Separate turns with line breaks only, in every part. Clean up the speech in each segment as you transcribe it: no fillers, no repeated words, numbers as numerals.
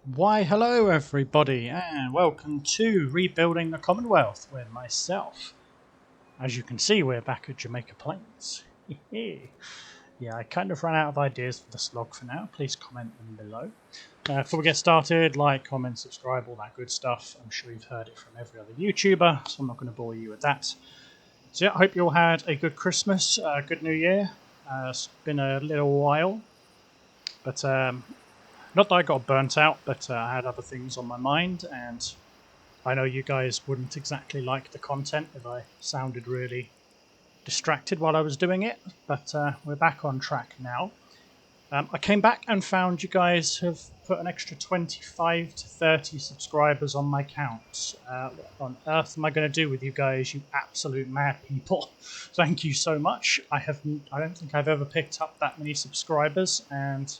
Why, hello everybody, and welcome to Rebuilding the Commonwealth with myself. As you can see, we're back at Jamaica Plains. Yeah, I kind of ran out of ideas for the slog for now. Please comment them below. Before we get started, like, comment, subscribe, all that good stuff. I'm sure you've heard it from every other YouTuber, so I'm not going to bore you with that. So yeah, I hope you all had a good Christmas, good New Year. It's been a little while, but not that I got burnt out, but I had other things on my mind, and I know you guys wouldn't exactly like the content if I sounded really distracted while I was doing it, but we're back on track now. I came back and found you guys have put an extra 25 to 30 subscribers on my count. What on earth am I going to do with you guys, you absolute mad people? Thank you so much. I don't think I've ever picked up that many subscribers, and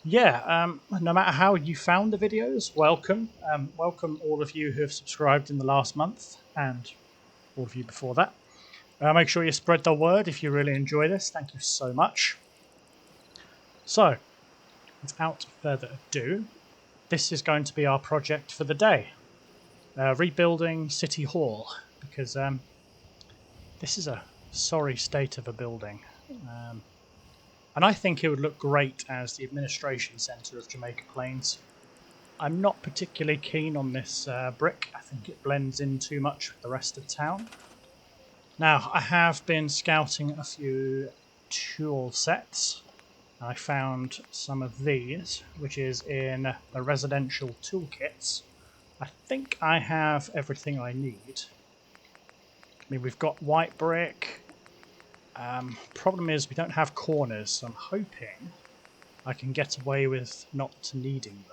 yeah, no matter how you found the videos, welcome. Welcome all of you who have subscribed in the last month, and all of you before that. Make sure you spread the word if you really enjoy this. Thank you so much. So, without further ado, this is going to be our project for the day. Rebuilding City Hall, because this is a sorry state of a building. And I think it would look great as the administration centre of Jamaica Plains. I'm not particularly keen on this brick. I think it blends in too much with the rest of town. Now, I have been scouting a few tool sets. I found some of these, which is in the residential toolkits. I think I have everything I need. I mean, we've got white brick. Problem is we don't have corners, so I'm hoping I can get away with not needing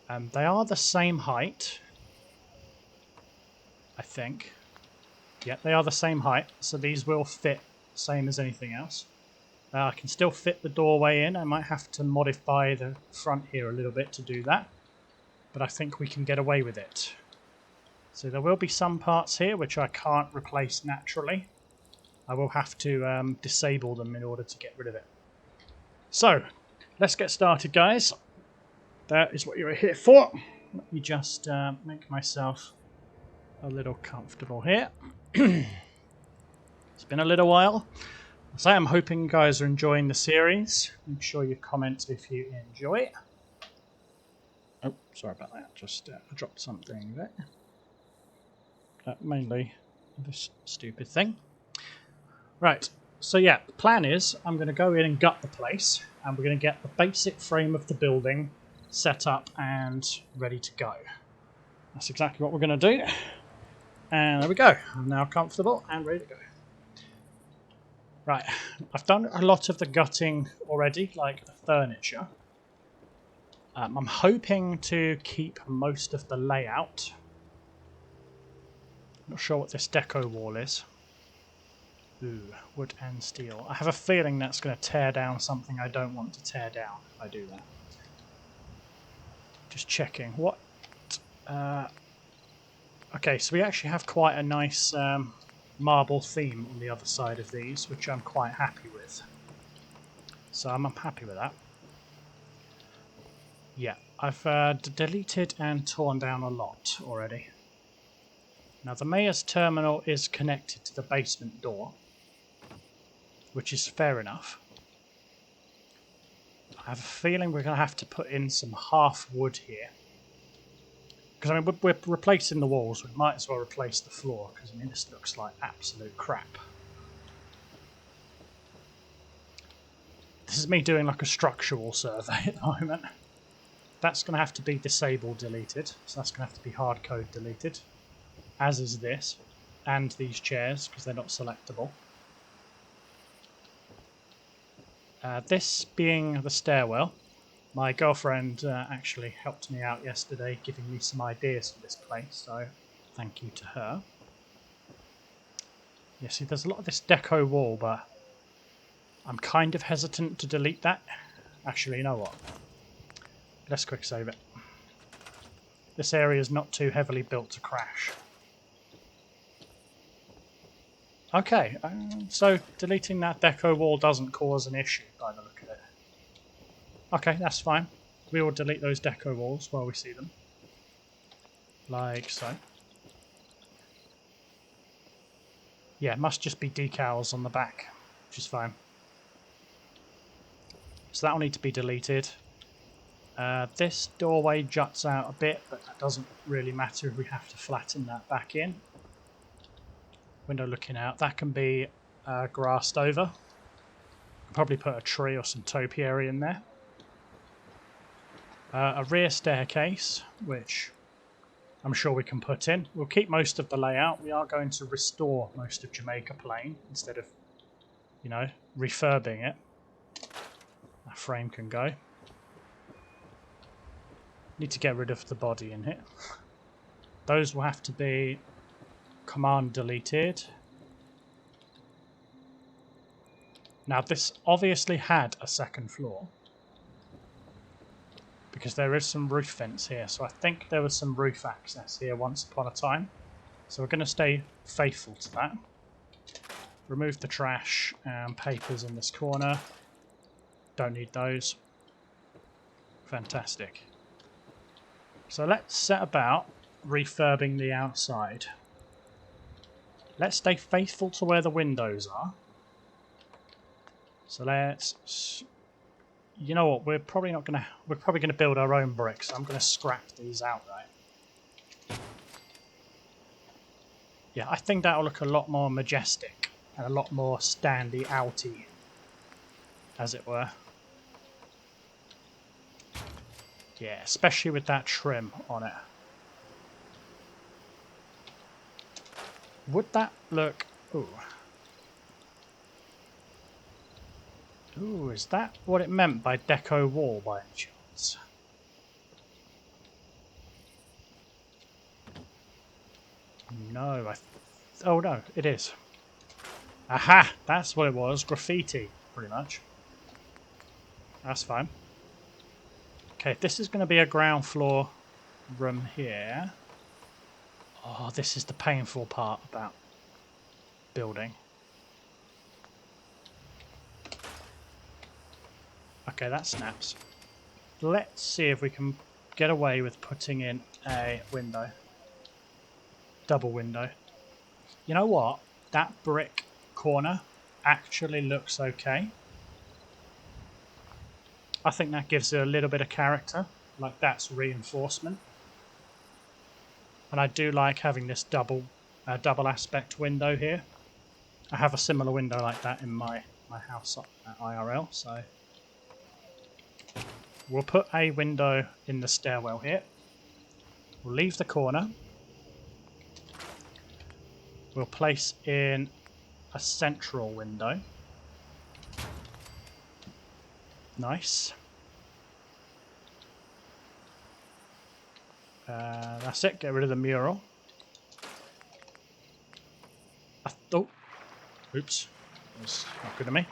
them. They are the same height, I think. Yeah, they are the same height, so these will fit same as anything else. I can still fit the doorway in. I might have to modify the front here a little bit to do that, but I think we can get away with it. So there will be some parts here which I can't replace naturally. I will have to disable them in order to get rid of it. So, let's get started, guys. That is what you're here for. Let me just make myself a little comfortable here. It's been a little while. So I'm hoping you guys are enjoying the series. Make sure you comment if you enjoy it. Oh, sorry about that. Just dropped something there. Mainly this stupid thing. Right, so yeah, the plan is I'm going to go in and gut the place, and we're going to get the basic frame of the building set up and ready to go. That's exactly what we're going to do. And there we go. I'm now comfortable and ready to go. Right, I've done a lot of the gutting already, like the furniture. I'm hoping to keep most of the layout. Not sure what this deco wall is. Ooh, wood and steel. I have a feeling that's going to tear down something I don't want to tear down if I do that. Just checking. What? Okay, so we actually have quite a nice marble theme on the other side of these, which I'm quite happy with. So I'm happy with that. Yeah, I've deleted and torn down a lot already. Now the mayor's terminal is connected to the basement door, which is fair enough. I have a feeling we're going to have to put in some half wood here. Because I mean, we're replacing the walls, we might as well replace the floor, because I mean, this looks like absolute crap. This is me doing like a structural survey at the moment. That's going to have to be disabled deleted, so that's going to have to be hard code deleted. As is this, and these chairs, because they're not selectable. This being the stairwell, my girlfriend actually helped me out yesterday, giving me some ideas for this place, so thank you to her. Yeah, see, there's a lot of this deco wall, but I'm kind of hesitant to delete that. Actually, you know what? Let's quick save it. This area is not too heavily built to crash. Okay, so deleting that deco wall doesn't cause an issue by the look of it. Okay, that's fine. we will delete those deco walls while we see them. Like so. Yeah, it must just be decals on the back, which is fine. So that will need to be deleted. This doorway juts out a bit, but that doesn't really matter if we have to flatten that back in. Window looking out, that can be grassed over. Probably put a tree or some topiary in there. A rear staircase, which I'm sure we can put in. We'll keep most of the layout. We are going to restore most of Jamaica Plain instead of, you know, refurbing it. That frame can go. Need to get rid of the body in here. Those will have to be command deleted. Now this obviously had a second floor because there is some roof vents here, so I think there was some roof access here once upon a time. So we're going to stay faithful to that. Remove the trash and papers in this corner. Don't need those. Fantastic. So let's set about refurbing the outside. Let's stay faithful to where the windows are. So let's, you know what, we're probably gonna build our own bricks. So I'm gonna scrap these outright. Yeah, I think that'll look a lot more majestic and a lot more standy outy, as it were. Yeah, especially with that trim on it. Would that look... Ooh. Ooh, is that what it meant by deco wall by any chance? No, oh no, it is. Aha! That's what it was. Graffiti, pretty much. That's fine. Okay, this is going to be a ground floor room here. Oh, this is the painful part about building. Okay, that snaps. Let's see if we can get away with putting in a window. Double window. You know what? That brick corner actually looks okay. I think that gives it a little bit of character. Like, that's reinforcement. And I do like having this double aspect window here. I have a similar window like that in my house at IRL, so we'll put a window in the stairwell here. We'll leave the corner. We'll place in a central window. Nice. That's it. Get rid of the mural. Oh, oops. That's not good of me.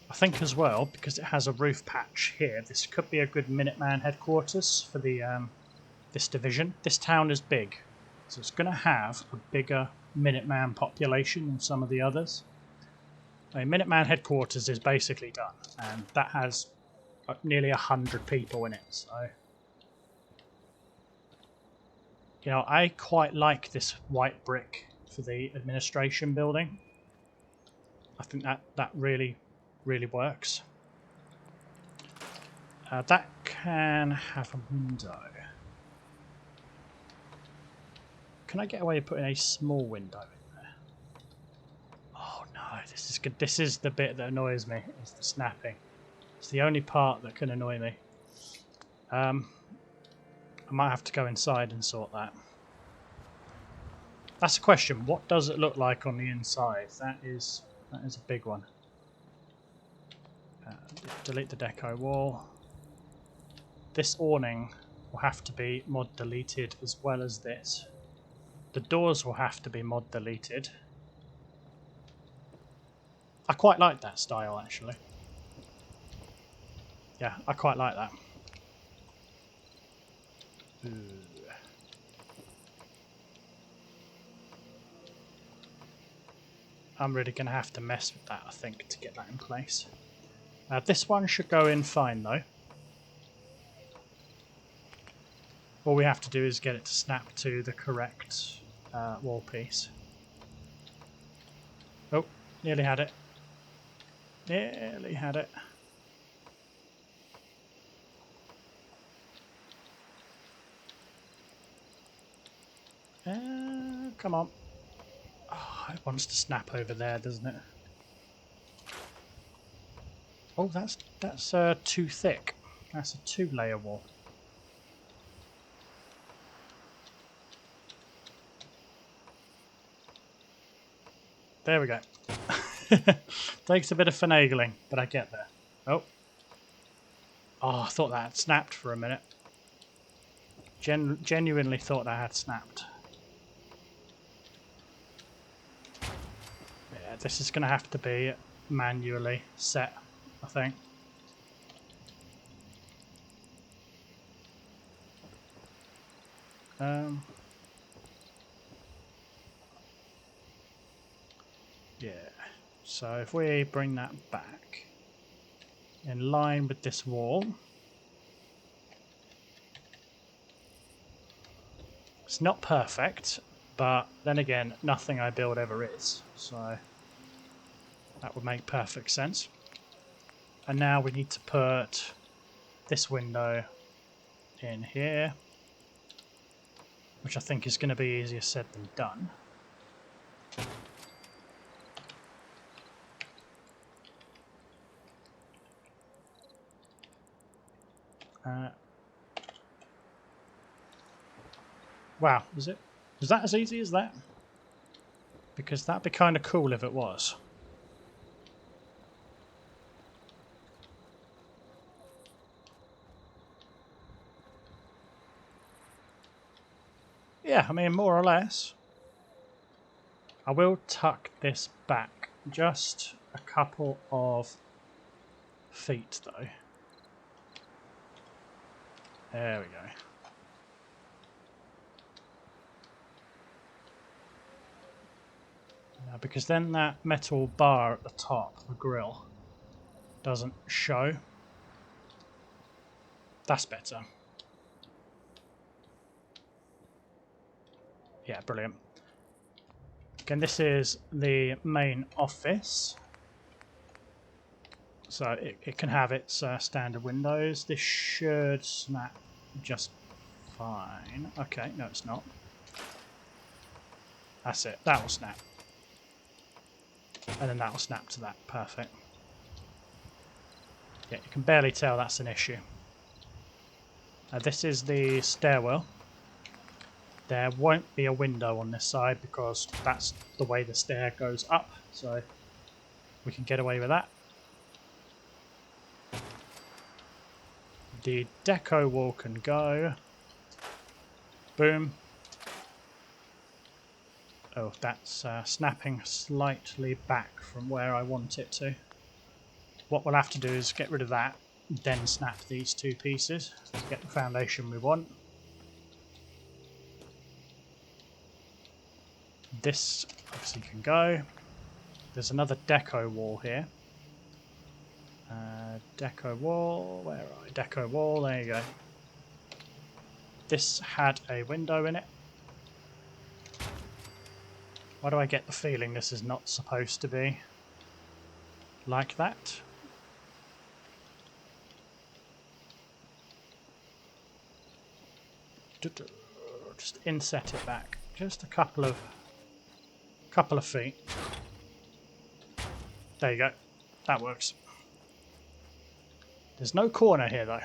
I think as well, because it has a roof patch here, this could be a good Minuteman headquarters for the this division. This town is big, so it's going to have a bigger Minuteman population than some of the others. A Minuteman headquarters is basically done, and that has nearly 100 people in it. So, you know, I quite like this white brick for the administration building. I think that really works. That can have a window. Can I get away with putting a small window in there? Oh no, this is good. This is the bit that annoys me, is the snapping. It's the only part that can annoy me. I might have to go inside and sort that. That's a question. What does it look like on the inside? That is a big one. Delete the deco wall. This awning will have to be mod deleted as well as this. The doors will have to be mod deleted. I quite like that style, actually. Yeah, I quite like that. Ooh. I'm really going to have to mess with that, I think, to get that in place. This one should go in fine, though. All we have to do is get it to snap to the correct wall piece. Oh, nearly had it. Nearly had it. Come on. Oh, it wants to snap over there, doesn't it? Oh, that's too thick. That's a 2-layer wall. There we go. Takes a bit of finagling, but I get there. Oh. Oh, I thought that had snapped for a minute. Genuinely thought that had snapped. Yeah, this is going to have to be manually set, I think. Yeah, so if we bring that back in line with this wall, it's not perfect, but then again, nothing I build ever is, so that would make perfect sense. And now we need to put this window in here, which I think is going to be easier said than done. Wow, is it? Is that as easy as that? Because that'd be kind of cool if it was. Yeah, I mean, more or less. I will tuck this back just a couple of feet, though. There we go. Because then that metal bar at the top, the grill, doesn't show. That's better. Yeah, brilliant. Again, this is the main office. So it can have its standard windows. This should snap just fine. Okay, no it's not. That's it. That will snap. And then that will snap to that. Perfect. Yeah, you can barely tell that's an issue. This is the stairwell. There won't be a window on this side because that's the way the stair goes up. So we can get away with that. The deco wall can go. Boom. Oh, that's snapping slightly back from where I want it to. What we'll have to do is get rid of that, then snap these two pieces to get the foundation we want. This obviously can go. There's another deco wall here. Deco wall, where are I? Deco wall, there you go. This had a window in it. Why do I get the feeling this is not supposed to be like that? Just inset it back. Just a couple of feet. There you go. That works. There's no corner here though.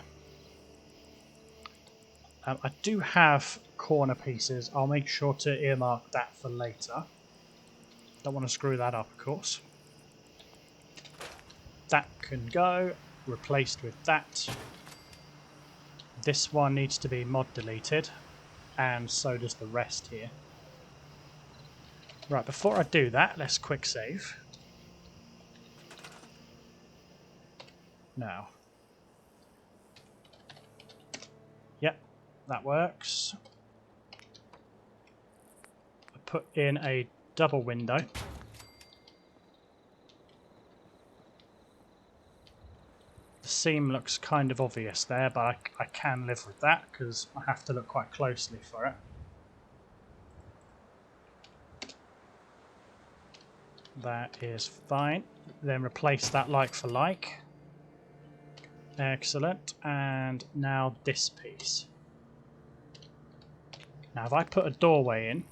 I do have corner pieces. I'll make sure to earmark that for later. Don't want to screw that up, of course. That can go. Replaced with that. This one needs to be mod deleted. And so does the rest here. Right, before I do that, let's quick save. Now. Yep, that works. I put in a double window. The seam looks kind of obvious there, but I can live with that because I have to look quite closely for it. That is fine. Then replace that like for like. Excellent. And now this piece. Now if I put a doorway in,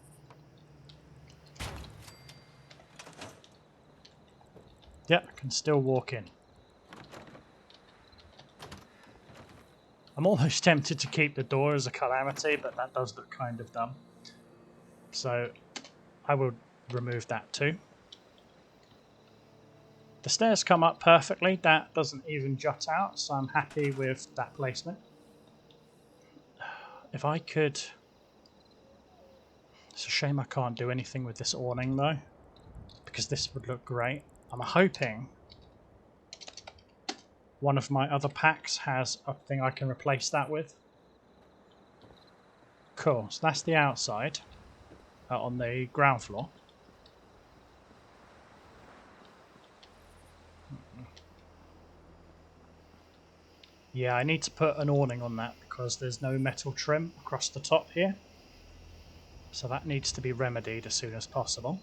yep, I can still walk in. I'm almost tempted to keep the door as a calamity, but that does look kind of dumb. So I will remove that too. The stairs come up perfectly. That doesn't even jut out, so I'm happy with that placement. If I could... It's a shame I can't do anything with this awning though, because this would look great. I'm hoping one of my other packs has a thing I can replace that with. Cool, so that's the outside on the ground floor. Yeah, I need to put an awning on that because there's no metal trim across the top here. So that needs to be remedied as soon as possible.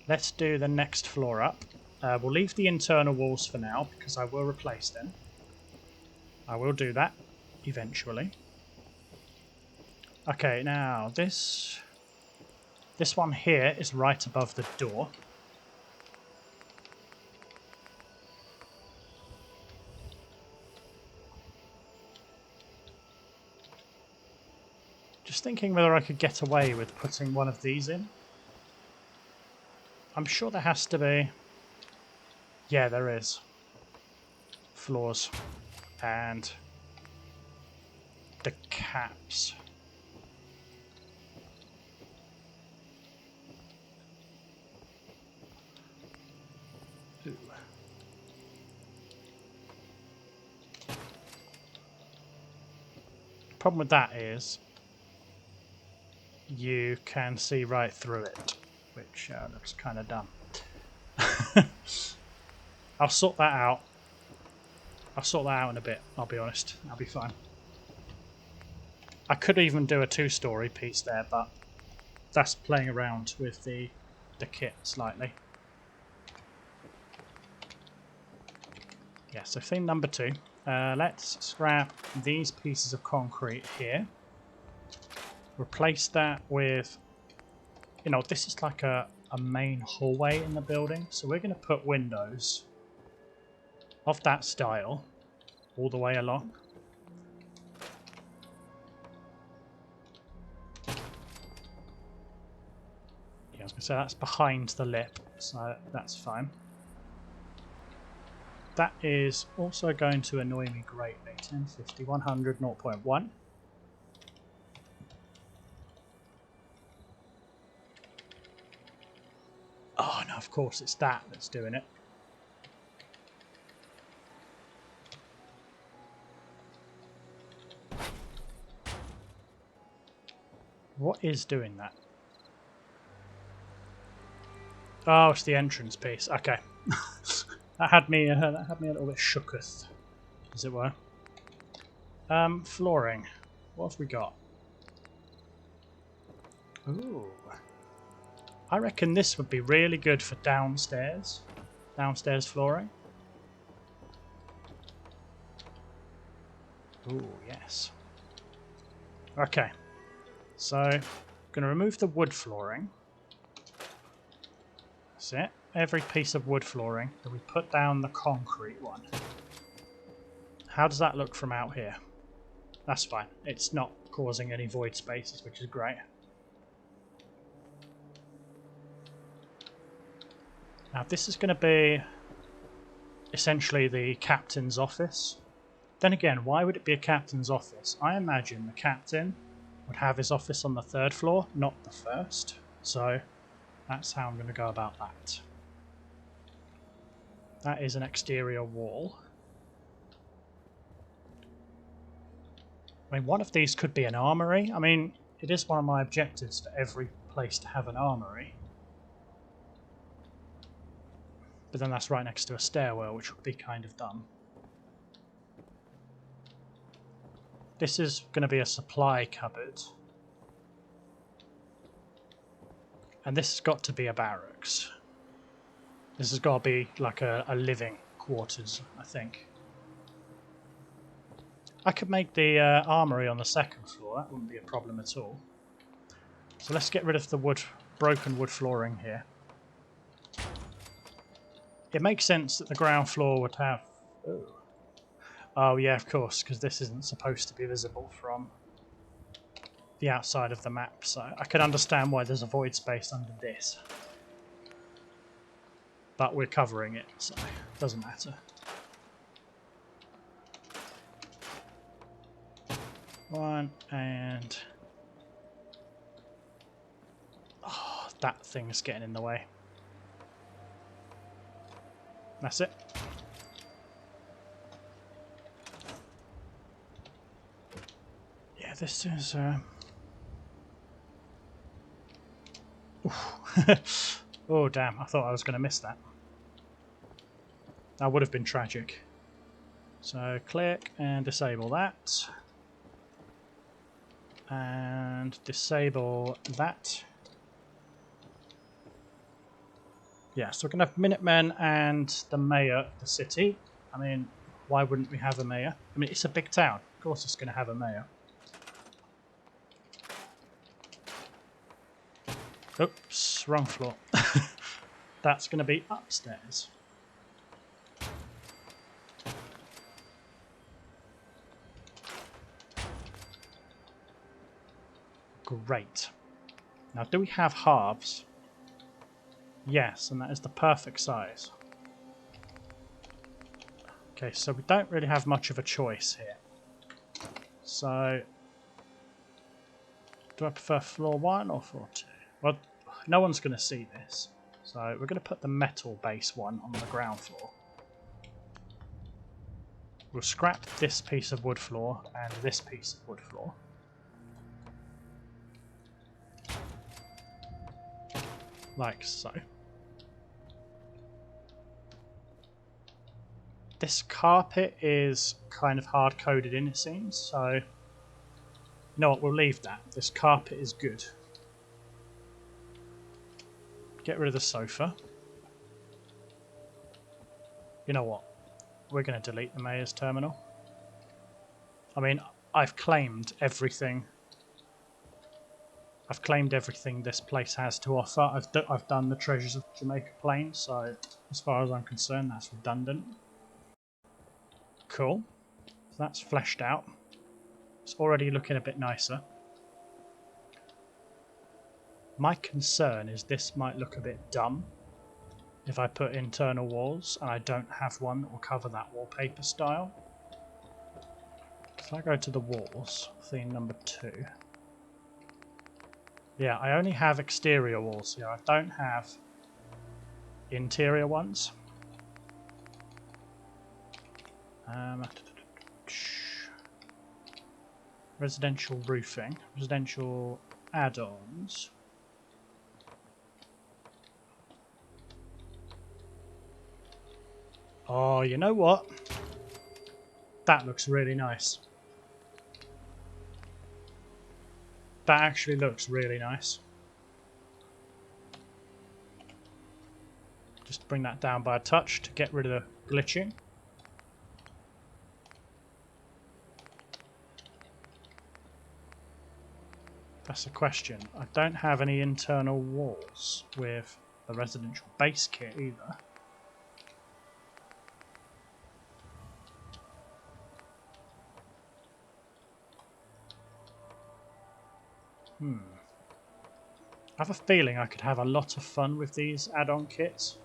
Let's do the next floor up. We'll leave the internal walls for now because I will replace them. I will do that eventually. Okay, now this one here is right above the door. Just thinking whether I could get away with putting one of these in. I'm sure there has to be... Yeah, there is. Floors. And the caps. Ooh. Problem with that is you can see right through it, which looks kind of dumb. I'll sort that out. I'll sort that out in a bit, I'll be honest. I'll be fine. I could even do a two-story piece there, but that's playing around with the kit slightly. Yeah, so thing number 2. Let's scrap these pieces of concrete here. Replace that with... You know, this is like a main hallway in the building, so we're going to put windows of that style all the way along. Yeah, I was going to say that's behind the lip, so that's fine. That is also going to annoy me greatly. 1050, 100, 0.1. Oh no, of course it's that that's doing it. What is doing that? Oh, it's the entrance piece. Okay. that had me a little bit shooketh, as it were. Flooring. What have we got? Ooh. I reckon this would be really good for downstairs. Downstairs flooring. Ooh, yes. Okay. So, I'm going to remove the wood flooring. That's it. Every piece of wood flooring. Then we put down the concrete one. How does that look from out here? That's fine. It's not causing any void spaces, which is great. Now this is going to be essentially the captain's office. Then again, why would it be a captain's office? I imagine the captain would have his office on the 3rd floor, not the 1st. So that's how I'm going to go about that. That is an exterior wall. I mean, one of these could be an armory. I mean, it is one of my objectives for every place to have an armory. But then that's right next to a stairwell, which would be kind of dumb. This is going to be a supply cupboard. And this has got to be a barracks. This has got to be like a living quarters, I think. I could make the armory on the second floor. That wouldn't be a problem at all. So let's get rid of the broken wood flooring here. It makes sense that the ground floor would have... Oh yeah, of course, because this isn't supposed to be visible from the outside of the map. So I can understand why there's a void space under this. But we're covering it, so it doesn't matter. One, and... Oh, that thing's getting in the way. That's it. Yeah, this is... Oh, damn, I thought I was going to miss that. That would have been tragic. So click and disable that. And disable that. Yeah, so we're going to have Minutemen and the mayor of the city. I mean, why wouldn't we have a mayor? I mean, it's a big town. Of course it's going to have a mayor. Oops, wrong floor. That's going to be upstairs. Great. Now, do we have halves? Yes, and that is the perfect size. Okay, so we don't really have much of a choice here. So, do I prefer floor 1 or floor 2? Well, no one's going to see this. So we're going to put the metal base one on the ground floor. We'll scrap this piece of wood floor and this piece of wood floor. Like so. This carpet is kind of hard-coded in, it seems, so you know what, we'll leave that. This carpet is good. Get rid of the sofa. You know what? We're going to delete the mayor's terminal. I mean, I've claimed everything. I've claimed everything this place has to offer. I've done the treasures of Jamaica Plains, so as far as I'm concerned, that's redundant. Cool. So that's fleshed out. It's already looking a bit nicer. My concern is this might look a bit dumb if I put internal walls and I don't have one that will cover that wallpaper style. So I go to the walls, theme number 2. Yeah, I only have exterior walls here. I don't have interior ones. Residential roofing, residential add-ons. Oh, you know what? That looks really nice. That actually looks really nice. Just bring that down by a touch to get rid of the glitching. That's a question. I don't have any internal walls with the residential base kit either. I have a feeling I could have a lot of fun with these add-on kits.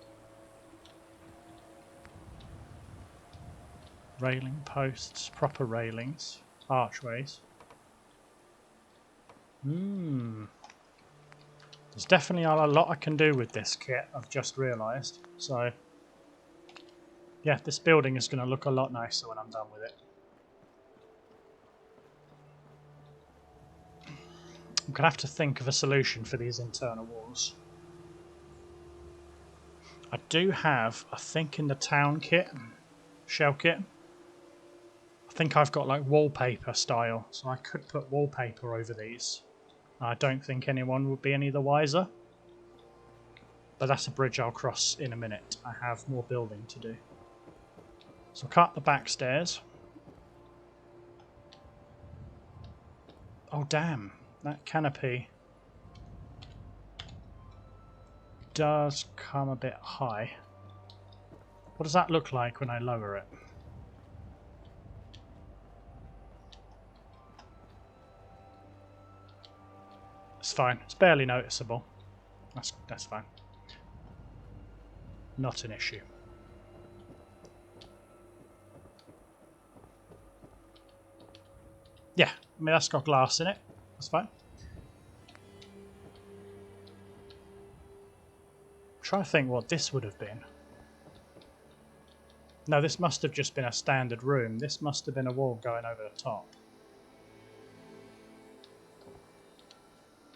Railing posts, proper railings, archways. There's definitely a lot I can do with this kit, I've just realised. So, yeah, this building is going to look a lot nicer when I'm done with it. I'm going to have to think of a solution for these internal walls. I do have, I think in the town kit, shell kit, I think I've got like wallpaper style, so I could put wallpaper over these. I don't think anyone would be any the wiser. But that's a bridge I'll cross in a minute. I have more building to do. So cut the back stairs. Oh damn, that canopy does come a bit high. What does that look like when I lower it? It's fine. It's barely noticeable. That's fine. Not an issue. Yeah, I mean that's got glass in it. That's fine. I'm trying to think what this would have been. No, this must have just been a standard room. This must have been a wall going over the top.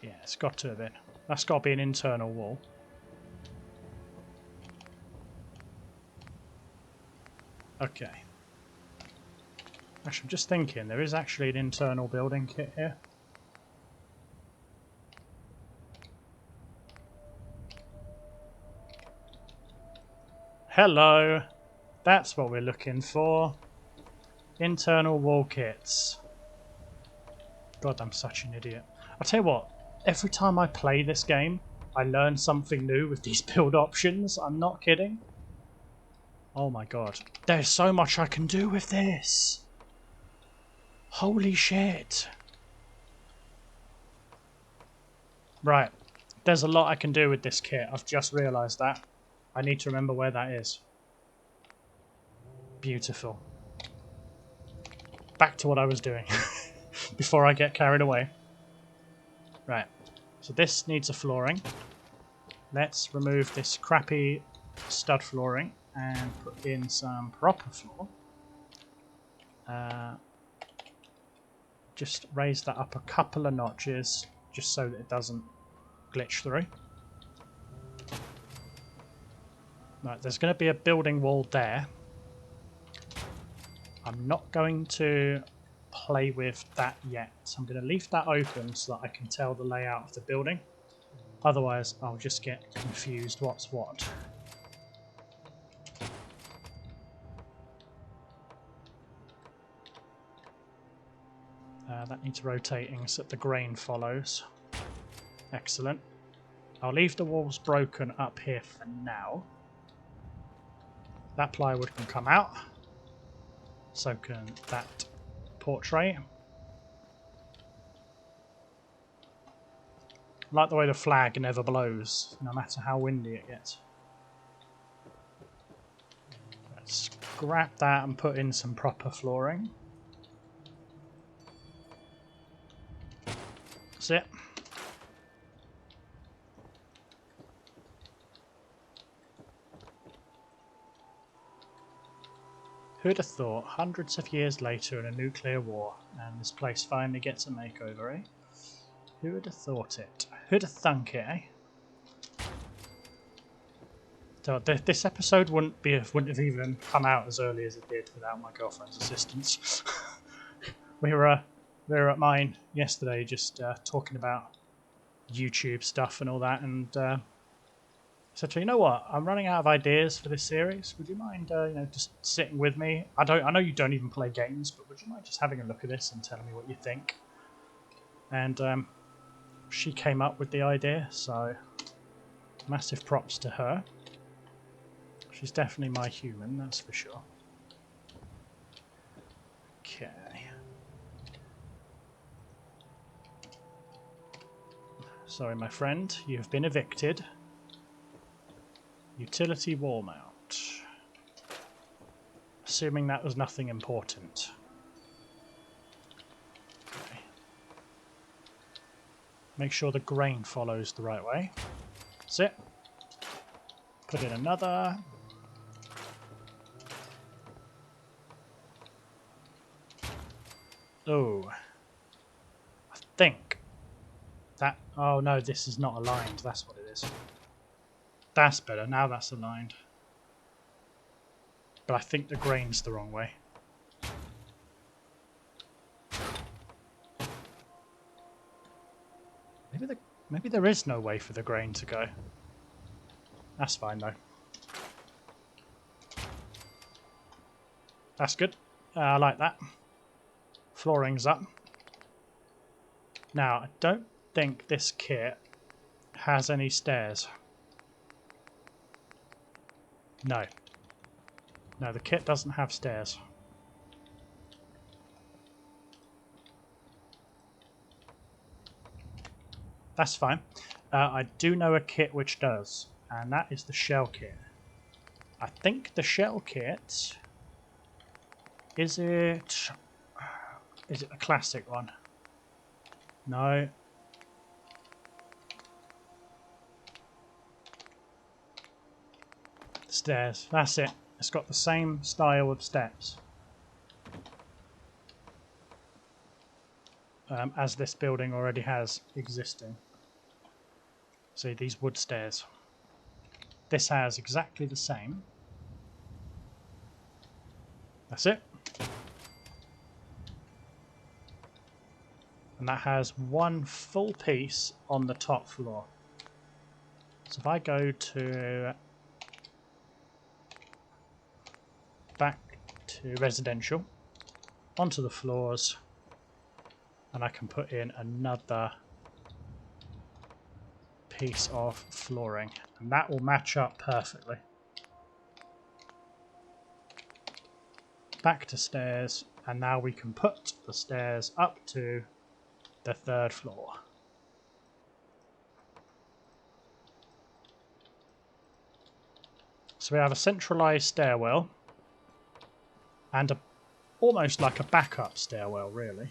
Yeah, it's got to have been. That's got to be an internal wall. Okay. Actually, I'm just thinking, there is actually an internal building kit here. Hello! That's what we're looking for. Internal wall kits. God, I'm such an idiot. I'll tell you what, every time I play this game, I learn something new with these build options. I'm not kidding. Oh my god. There's so much I can do with this. Holy shit. Right. There's a lot I can do with this kit. I've just realised that. I need to remember where that is. Beautiful. Back to what I was doing before I get carried away. Right. So this needs a flooring. Let's remove this crappy stud flooring and put in some proper floor. Just raise that up a couple of notches just so that it doesn't glitch through. Right, there's going to be a building wall there. I'm not going to play with that yet. I'm going to leave that open so that I can tell the layout of the building. Otherwise, I'll just get confused what's what. That needs rotating so that the grain follows. Excellent. I'll leave the walls broken up here for now. That plywood can come out. So can that portrait. I like the way the flag never blows, no matter how windy it gets. Let's scrap that and put in some proper flooring. That's it. Who'd have thought, hundreds of years later in a nuclear war, and this place finally gets a makeover, eh? Who would have thought it? Who'd have thunk it, eh? So this episode wouldn't have even come out as early as it did without my girlfriend's assistance. we were at mine yesterday, just talking about YouTube stuff and all that, and said to her, you know what? I'm running out of ideas for this series. Would you mind, just sitting with me? I know you don't even play games, but would you mind just having a look at this and telling me what you think? And she came up with the idea, so massive props to her. She's definitely my human, that's for sure. Okay. Sorry, my friend, you have been evicted. Utility wall mount. Assuming that was nothing important. Okay. Make sure the grain follows the right way. That's it. Put in another. Oh. I think that... Oh no, this is not aligned. That's what it is. That's better. Now that's aligned. But I think the grain's the wrong way. Maybe there is no way for the grain to go. That's fine though. That's good. I like that. Flooring's up. Now, I don't think this kit has any stairs. No. No, the kit doesn't have stairs. That's fine. I do know a kit which does, and that is the shell kit. I think the shell kit... Is it a classic one? No. Stairs. That's it. It's got the same style of steps as this building already has existing. See, these wood stairs. This has exactly the same. That's it. And that has one full piece on the top floor. So if I go to back to residential, onto the floors, and I can put in another piece of flooring, and that will match up perfectly. Back to stairs, and now we can put the stairs up to the 3rd floor. So we have a centralized stairwell and almost like a backup stairwell, really.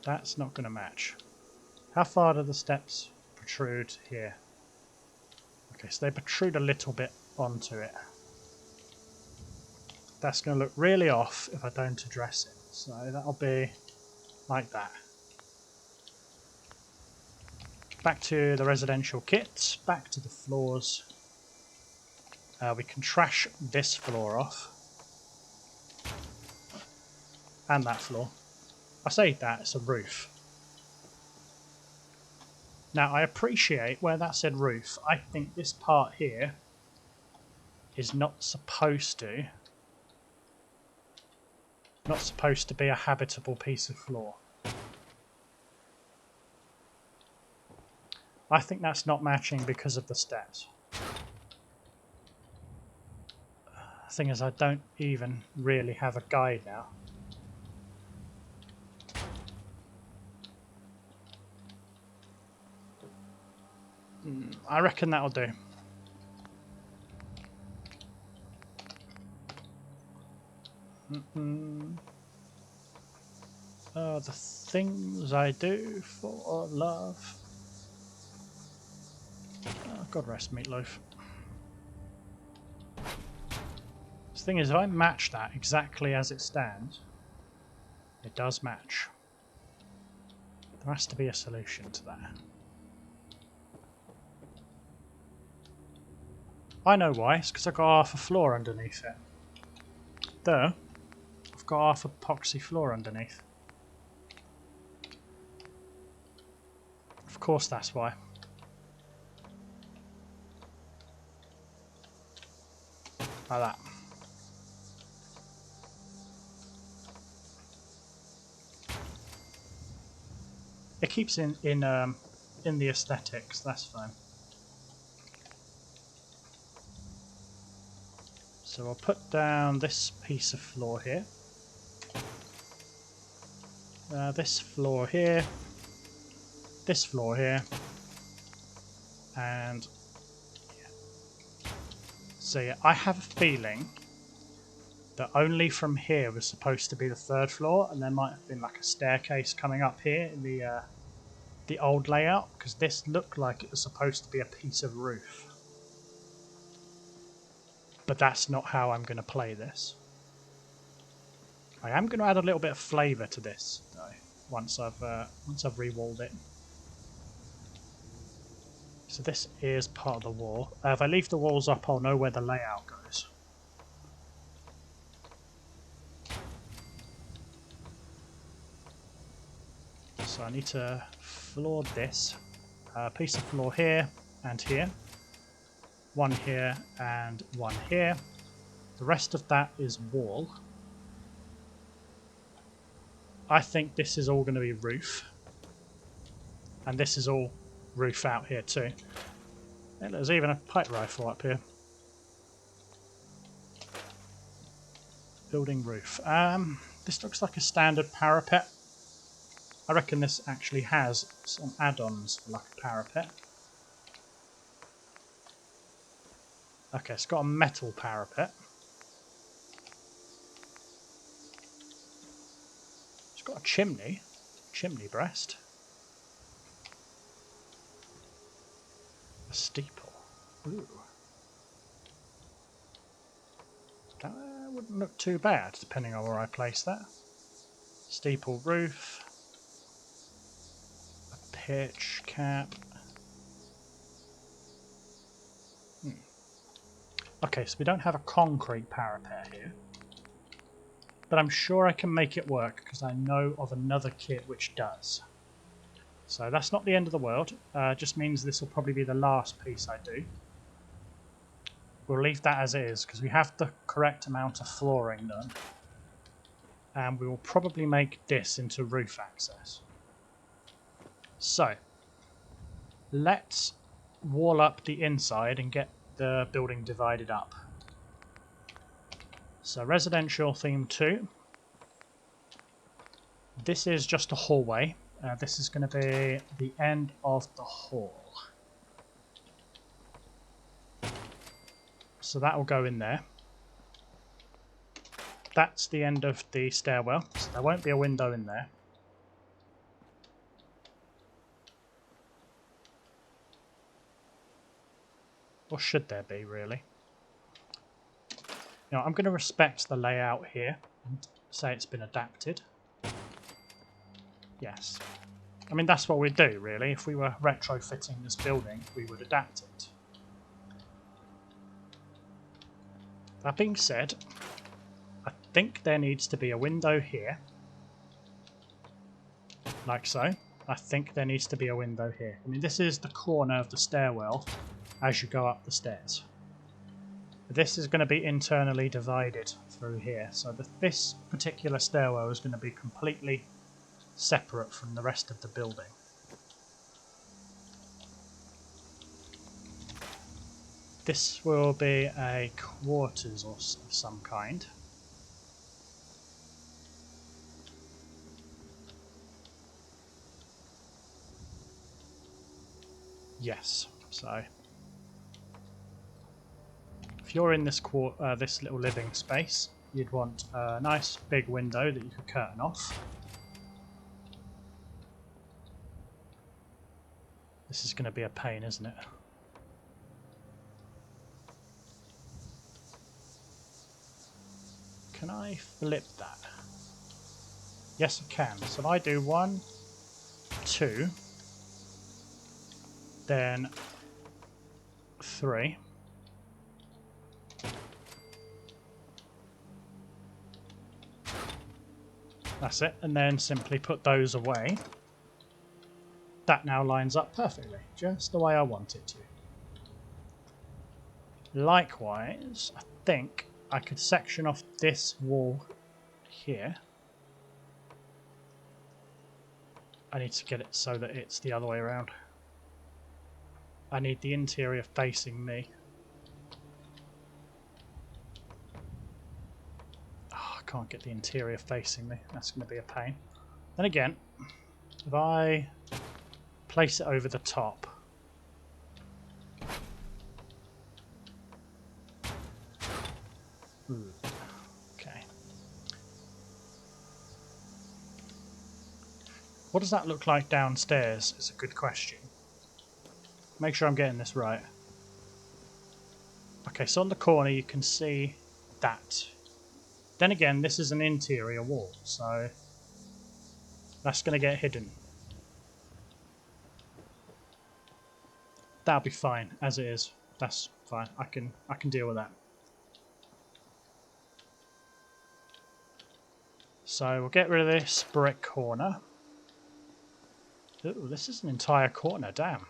That's not going to match. How far do the steps protrude here? Okay, so they protrude a little bit onto it. That's going to look really off if I don't address it. So that'll be like that. Back to the residential kit, back to the floors. We can trash this floor off. And that floor. I say that, it's a roof. Now I appreciate where that said roof. I think this part here is not supposed to be a habitable piece of floor. I think that's not matching because of the steps. The thing is, I don't even really have a guide now. I reckon that'll do. Oh, the things I do for love. Oh, God rest Meatloaf. The thing is, if I match that exactly as it stands, it does match. There has to be a solution to that. I know why. It's because I've got half a floor underneath it. There. I've got half a epoxy floor underneath. Of course that's why. Like that. It keeps in the aesthetics, that's fine. So I'll put down this piece of floor here. This floor here. This floor here. And yeah. So yeah, I have a feeling that only from here was supposed to be the 3rd floor, and there might have been like a staircase coming up here in the old layout, because this looked like it was supposed to be a piece of roof. But that's not how I'm going to play this. I am going to add a little bit of flavour to this, though, once I've re-walled it. So this is part of the wall. If I leave the walls up, I'll know where the layout goes. So I need to floor this. A piece of floor here and here. One here and one here. The rest of that is wall. I think this is all going to be roof. And this is all roof out here too. And there's even a pipe rifle up here. Building roof. This looks like a standard parapet. I reckon this actually has some add-ons for like a parapet. Okay, it's got a metal parapet. It's got a chimney breast. A steeple. Ooh. That wouldn't look too bad, depending on where I place that. Steeple roof. A pitch cap. Okay, so we don't have a concrete parapet here. But I'm sure I can make it work, because I know of another kit which does. So that's not the end of the world. Just means this will probably be the last piece I do. We'll leave that as is, because we have the correct amount of flooring done. And we will probably make this into roof access. So, let's wall up the inside and get the building divided up. So residential theme 2. This is just a hallway. This is going to be the end of the hall. So that will go in there. That's the end of the stairwell, so there won't be a window in there. Or should there be, really? Now, I'm going to respect the layout here and say it's been adapted. Yes. I mean, that's what we'd do, really. If we were retrofitting this building, we would adapt it. That being said, I think there needs to be a window here. Like so. I think there needs to be a window here. I mean, this is the corner of the stairwell as you go up the stairs. This is going to be internally divided through here. So this particular stairwell is going to be completely separate from the rest of the building. This will be a quarters of some kind. Yes, so if you're in this this little living space, you'd want a nice big window that you could curtain off. This is going to be a pain, isn't it? Can I flip that? Yes, I can. So if I do 1, 2, then 3. That's it, and then simply put those away. That now lines up perfectly, just the way I want it to. Likewise, I think I could section off this wall here. I need to get it so that it's the other way around. I need the interior facing me. Oh, I can't get the interior facing me. That's going to be a pain. Then again, if I place it over the top. Okay. What does that look like downstairs is a good question. Make sure I'm getting this right. Okay, so on the corner you can see that. Then again, this is an interior wall, so that's going to get hidden. that'll be fine as it is. That's fine. I can deal with that. So we'll get rid of this brick corner. Ooh, this is an entire corner, damn.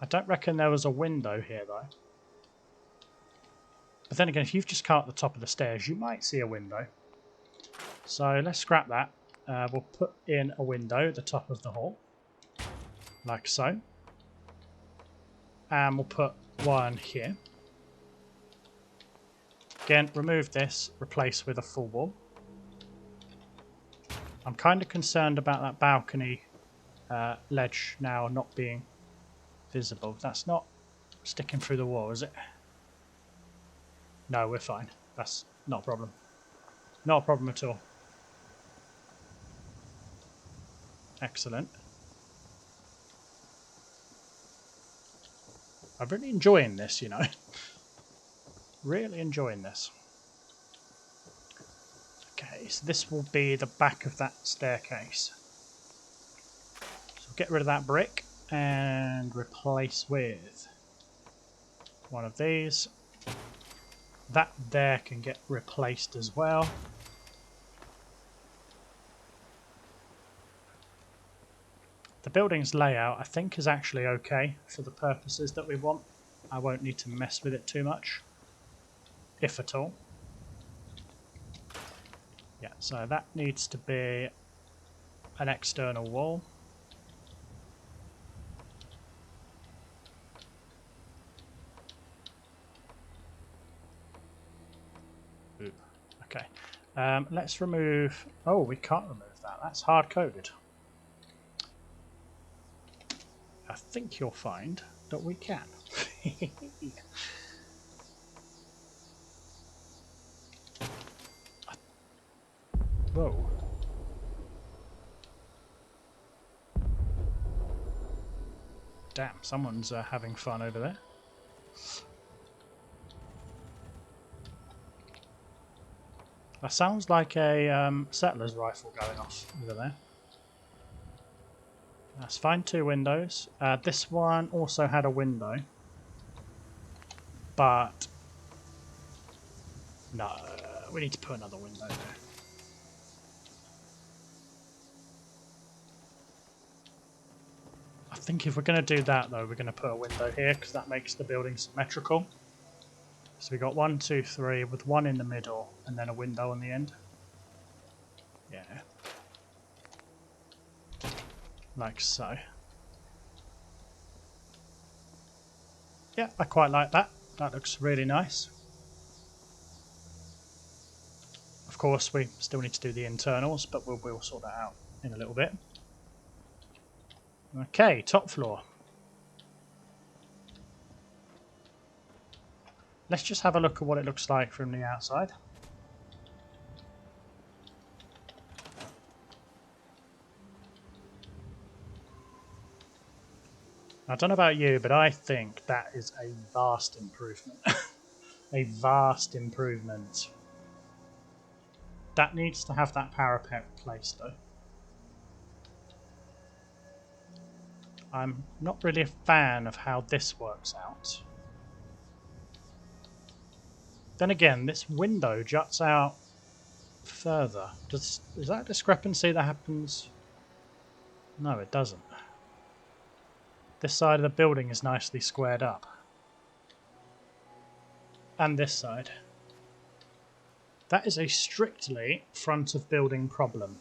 I don't reckon there was a window here though. But then again, if you've just come up the top of the stairs, you might see a window. So let's scrap that. We'll put in a window at the top of the hall. Like so. And we'll put one here. Again, remove this, replace with a full wall. I'm kind of concerned about that balcony ledge now not being visible. That's not sticking through the wall, is it? No, we're fine. That's not a problem. Not a problem at all. Excellent. I'm really enjoying this, you know. Really enjoying this. Okay, so this will be the back of that staircase. So get rid of that brick and replace with one of these. That there can get replaced as well. The building's layout, I think, is actually okay for the purposes that we want. I won't need to mess with it too much, if at all. Yeah, so that needs to be an external wall. Ooh, okay. Let's remove... Oh, we can't remove that. That's hard-coded. I think you'll find that we can. Whoa. Damn, someone's having fun over there. That sounds like a settler's rifle going off over there. That's fine, 2 windows. This one also had a window. But no, we need to put another window there. I think if we're going to do that though, we're going to put a window here because that makes the building symmetrical. So we got 1, 2, 3 with one in the middle and then a window on the end. Yeah. Like so. Yeah, I quite like that. That looks really nice. Of course, we still need to do the internals, but we'll sort that out in a little bit. Okay, top floor. Let's just have a look at what it looks like from the outside. I don't know about you, but I think that is a vast improvement. A vast improvement. That needs to have that parapet replaced though. I'm not really a fan of how this works out. Then again, this window juts out further. Is that a discrepancy that happens? No, it doesn't. This side of the building is nicely squared up. And this side. That is a strictly front of building problem.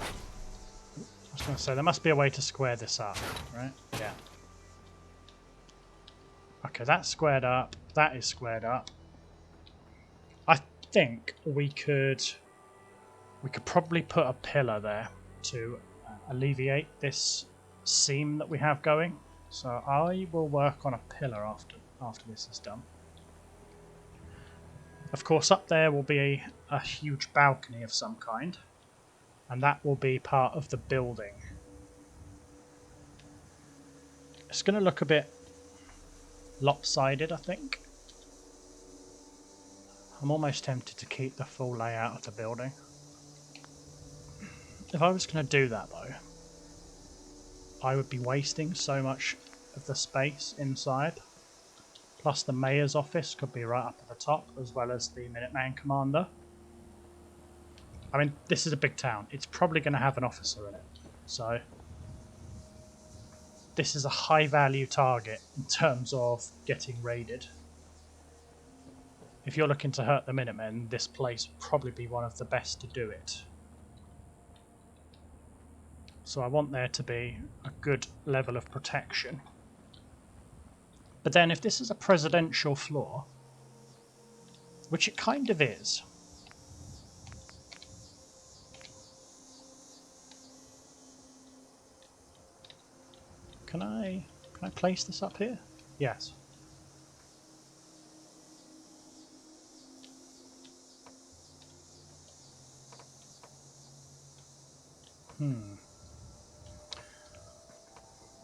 I was going to say, there must be a way to square this up, right? Yeah. Okay, that's squared up. That is squared up. I think we could probably put a pillar there to alleviate this seam that we have going. So I will work on a pillar after this is done. Of course, up there will be a huge balcony of some kind, and that will be part of the building. It's going to look a bit lopsided, I think. I'm almost tempted to keep the full layout of the building. If I was going to do that though, I would be wasting so much of the space inside. Plus the mayor's office could be right up at the top, as well as the Minuteman commander. I mean, this is a big town. It's probably going to have an officer in it. So this is a high value target in terms of getting raided. If you're looking to hurt the Minutemen, this place would probably be one of the best to do it. So I want there to be a good level of protection. But then if this is a presidential floor, which it kind of is, can I place this up here? Yes.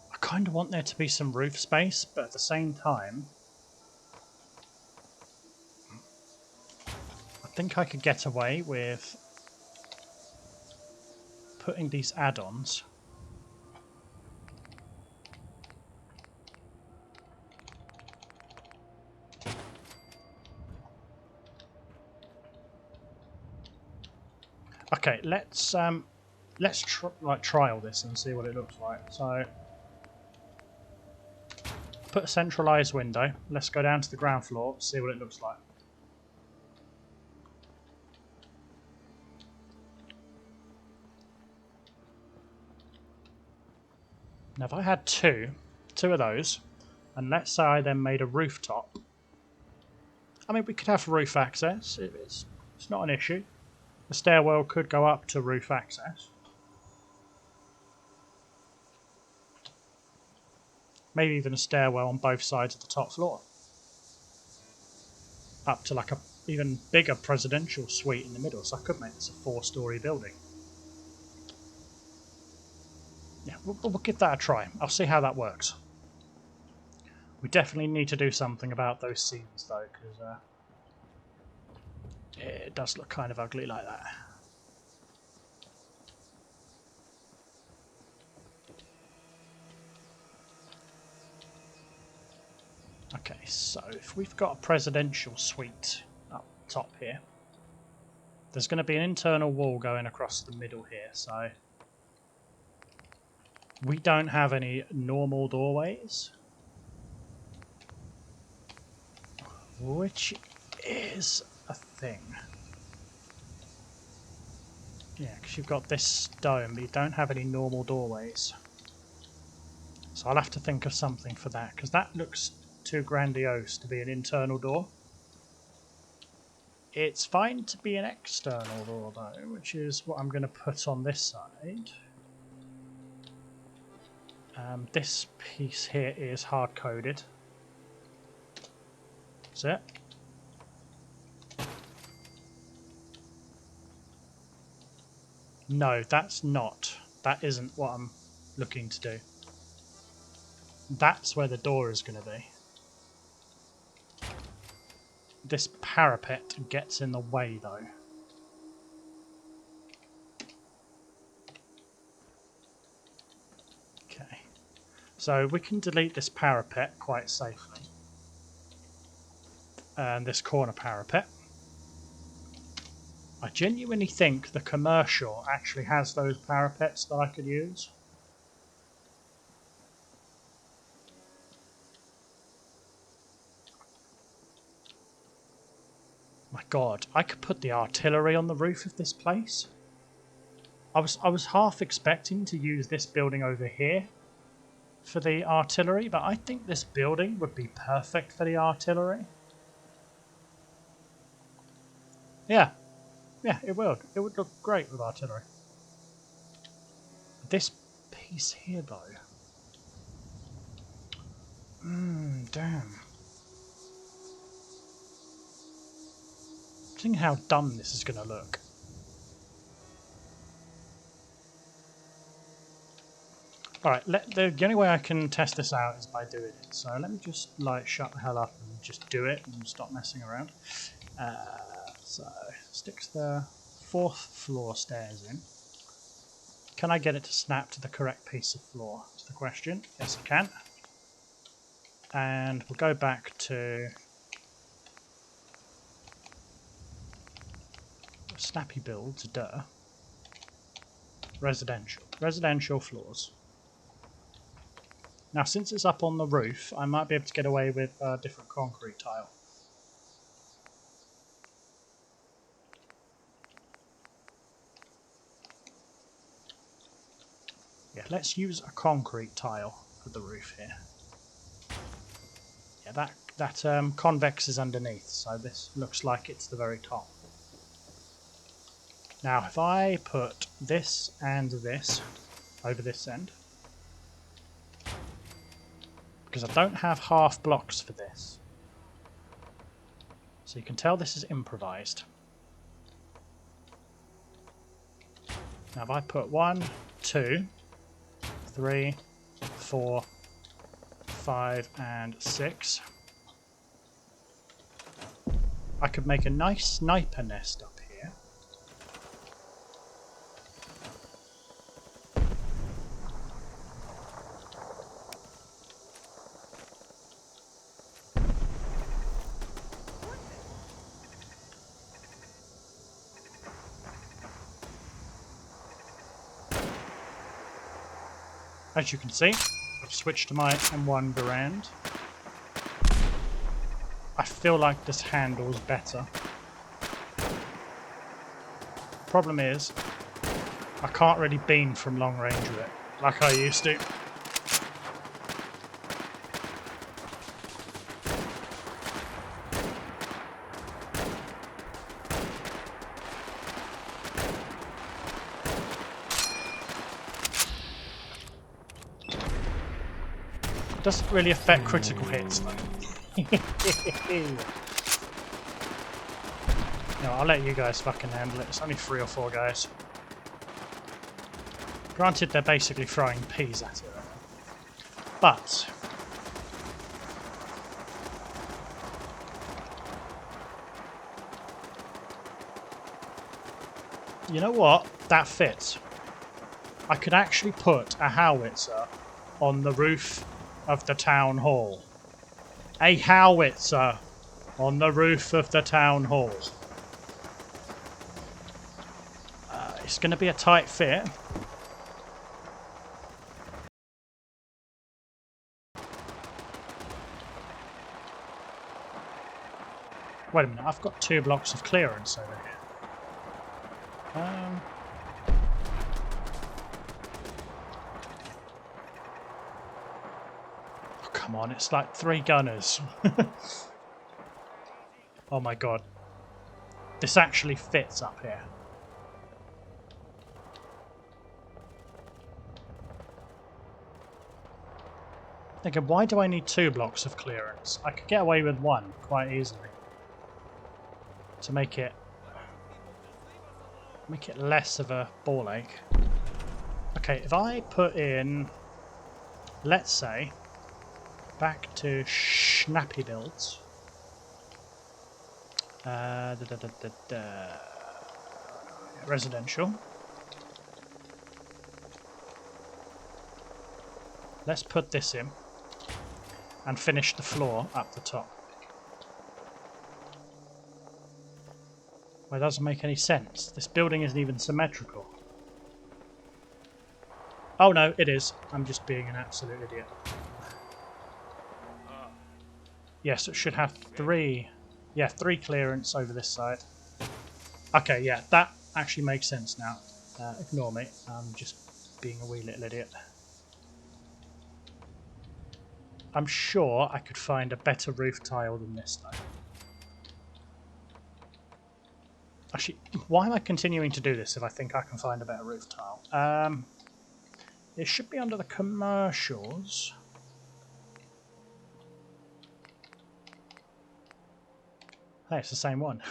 I kind of want there to be some roof space, but at the same time, I think I could get away with putting these add-ons. Okay, let's trial this and see what it looks like. So, put a centralized window. Let's go down to the ground floor, see what it looks like. Now, if I had two of those, and let's say I then made a rooftop. I mean, we could have roof access. It's not an issue. The stairwell could go up to roof access. Maybe even a stairwell on both sides of the top floor. Up to like a even bigger presidential suite in the middle, so I could make this a 4-story building. Yeah, we'll give that a try. I'll see how that works. We definitely need to do something about those seams though, because it does look kind of ugly like that. Okay, so if we've got a presidential suite up top here, there's going to be an internal wall going across the middle here, so we don't have any normal doorways, which is a thing. Yeah, because you've got this dome, but you don't have any normal doorways. So I'll have to think of something for that, because that looks too grandiose to be an internal door. It's fine to be an external door though, which is what I'm going to put on this side. This piece here is hard-coded. That's it. No, that's not. That isn't what I'm looking to do. That's where the door is going to be. This parapet gets in the way though. Okay. So we can delete this parapet quite safely. And this corner parapet. I genuinely think the commercial actually has those parapets that I could use. My god, I could put the artillery on the roof of this place. I was half expecting to use this building over here for the artillery, but I think this building would be perfect for the artillery. Yeah, it would. It would look great with artillery. This piece here, though. Damn. Think how dumb this is going to look. Alright, the only way I can test this out is by doing it. So let me just like shut the hell up and just do it and stop messing around. So sticks the 4th floor stairs in. can I get it to snap to the correct piece of floor? Is the question. Yes, I can. And we'll go back to snappy builds, duh. Residential floors. Now, since it's up on the roof, I might be able to get away with a different concrete tile. Yeah, let's use a concrete tile for the roof here. Yeah, that convex is underneath, so this looks like it's the very top. Now, if I put this and this over this end, because I don't have half blocks for this, so you can tell this is improvised. Now, if I put 1, 2, 3, 4, 5, and 6, I could make a nice sniper nest up here. As you can see, I've switched to my M1 Garand. I feel like this handles better. Problem is, I can't really beam from long range with it, like I used to. Doesn't really affect critical hits though. No, I'll let you guys fucking handle it. It's only 3 or 4 guys. Granted, they're basically throwing peas at it. But you know what? That fits. I could actually put a howitzer on the roof of the town hall. A howitzer on the roof of the town hall. It's going to be a tight fit. Wait a minute, I've got 2 blocks of clearance over here. Oh, come on, it's like 3 gunners. Oh my god. This actually fits up here. Thinking, why do I need 2 blocks of clearance? I could get away with 1 quite easily. To make it less of a ball ache. Okay, if I put in, let's say, back to snappy builds. Residential. Let's put this in and finish the floor up the top. Well, it doesn't make any sense. This building isn't even symmetrical. Oh no, it is. I'm just being an absolute idiot. Yes, it should have 3. Yeah, 3 clearance over this side. Okay, yeah, that actually makes sense now. Ignore me. I'm just being a wee little idiot. I'm sure I could find a better roof tile than this though. Actually, why am I continuing to do this if I think I can find a better roof tile? It should be under the commercials. Hey, it's the same one.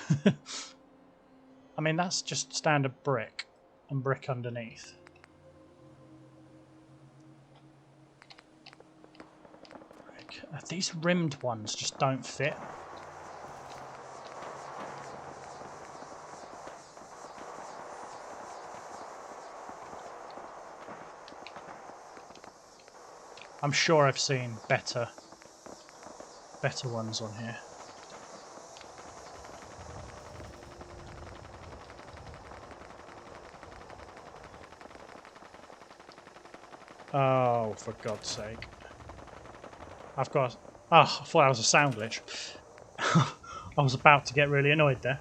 I mean, that's just standard brick and brick underneath. These rimmed ones just don't fit. I'm sure I've seen better ones on here. Oh, for God's sake. I've got... Oh, I thought that was a sound glitch. I was about to get really annoyed there.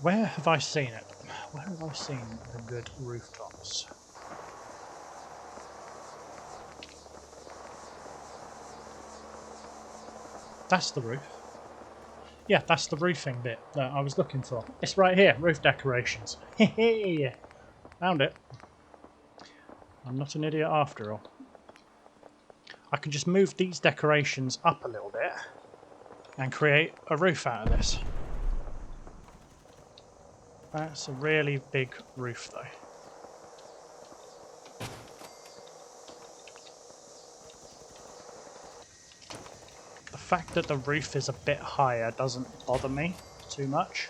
Where have I seen it? Where have I seen the good rooftops? That's the roof. Yeah, that's the roofing bit that I was looking for. It's right here, roof decorations. Hehe! Found it. I'm not an idiot after all. I can just move these decorations up a little bit and create a roof out of this. That's a really big roof though. The fact that the roof is a bit higher doesn't bother me too much.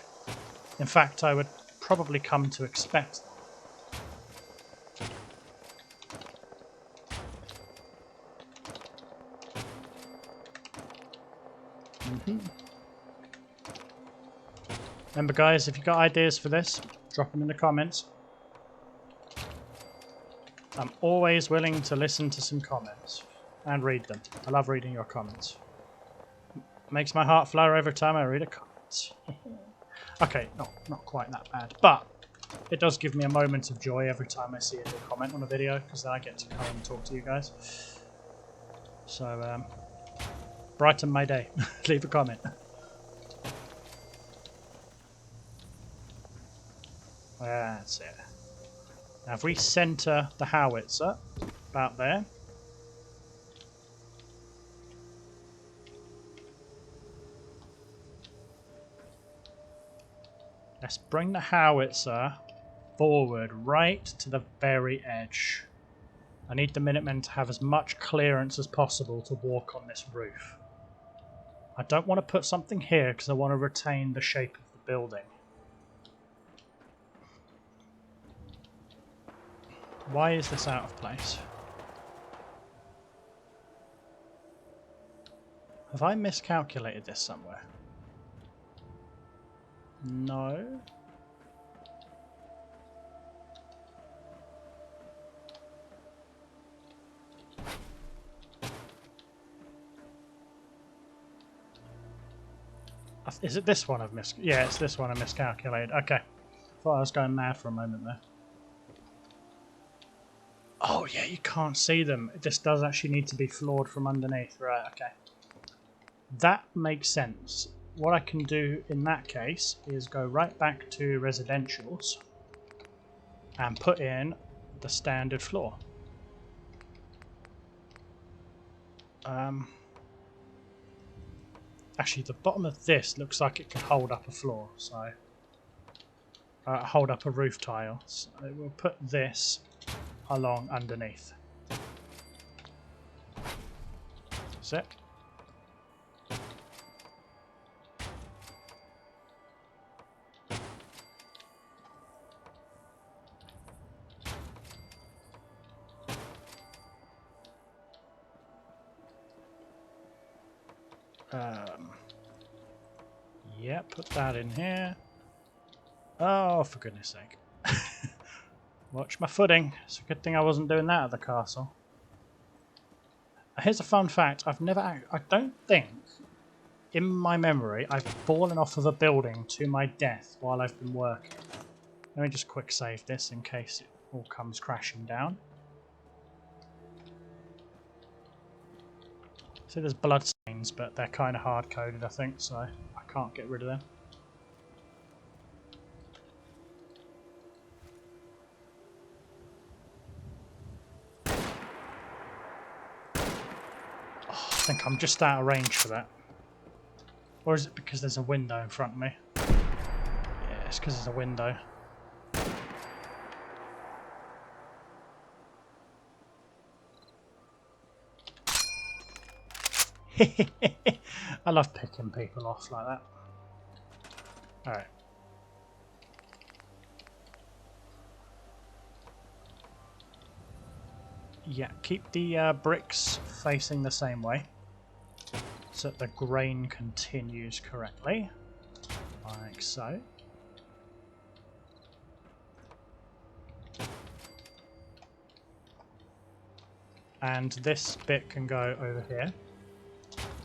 In fact, I would probably come to expect that. Remember guys, if you've got ideas for this, drop them in the comments. I'm always willing to listen to some comments and read them. I love reading your comments. Makes my heart flower every time I read a comment. Okay, not quite that bad, but it does give me a moment of joy every time I see a new comment on a video, because then I get to come and talk to you guys. So, brighten my day. Leave a comment. That's it. Now if we centre the howitzer about there. Let's bring the howitzer forward right to the very edge. I need the Minutemen to have as much clearance as possible to walk on this roof. I don't want to put something here because I want to retain the shape of the building. Why is this out of place? Have I miscalculated this somewhere? No. Is it this one I've Yeah, it's this one I miscalculated. Okay. Thought I was going mad for a moment there. Oh yeah, you can't see them. This does actually need to be floored from underneath. Right, okay. That makes sense. What I can do in that case is go right back to residentials and put in the standard floor. Actually, the bottom of this looks like it can hold up a floor, so hold up a roof tile. So we'll put this along underneath. That's it. Yeah, put that in here. Oh, for goodness sake. Watch my footing. It's a good thing I wasn't doing that at the castle. Here's a fun fact. I don't think, in my memory, I've fallen off of a building to my death while I've been working. Let me just quick save this in case it all comes crashing down. See, there's blood stains, but they're kind of hard-coded, I think, so I can't get rid of them. Oh, I think I'm just out of range for that. Or is it because there's a window in front of me? Yeah, it's because there's a window. I love picking people off like that. Alright. Yeah, keep the bricks facing the same way so that the grain continues correctly, like so. And this bit can go over here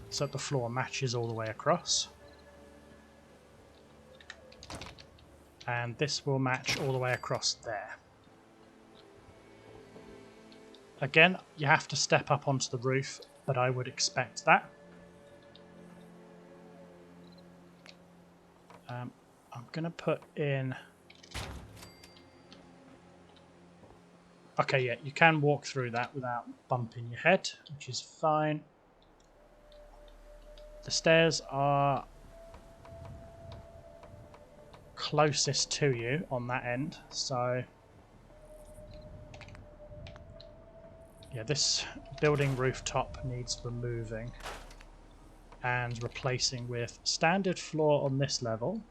so that the floor matches all the way across. And this will match all the way across there. Again, you have to step up onto the roof, but I would expect that. I'm going to put in... Okay, yeah, you can walk through that without bumping your head, which is fine. The stairs are closest to you on that end, so... Yeah, this building rooftop needs removing and replacing with standard floor on this level.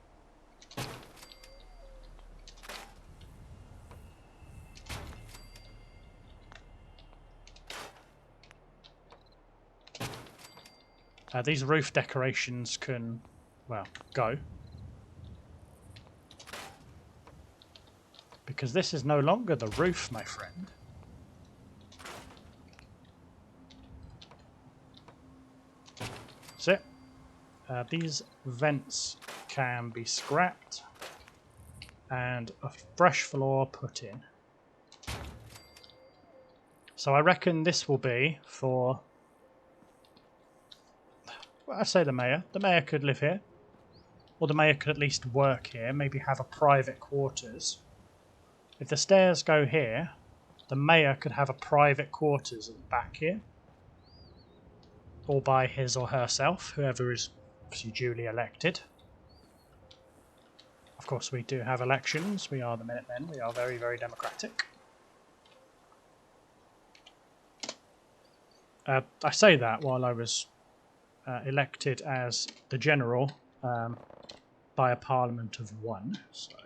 These roof decorations can, well, go. Because this is no longer the roof, my friend. That's it. These vents can be scrapped and a fresh floor put in. So I reckon this will be for... Well, I say the mayor. The mayor could live here. Or the mayor could at least work here, maybe have a private quarters. If the stairs go here, the mayor could have a private quarters at the back here. All by his or herself, whoever is obviously duly elected. Of course, we do have elections. We are the Minutemen. We are very, very democratic. I say that while I was elected as the general by a parliament of one. So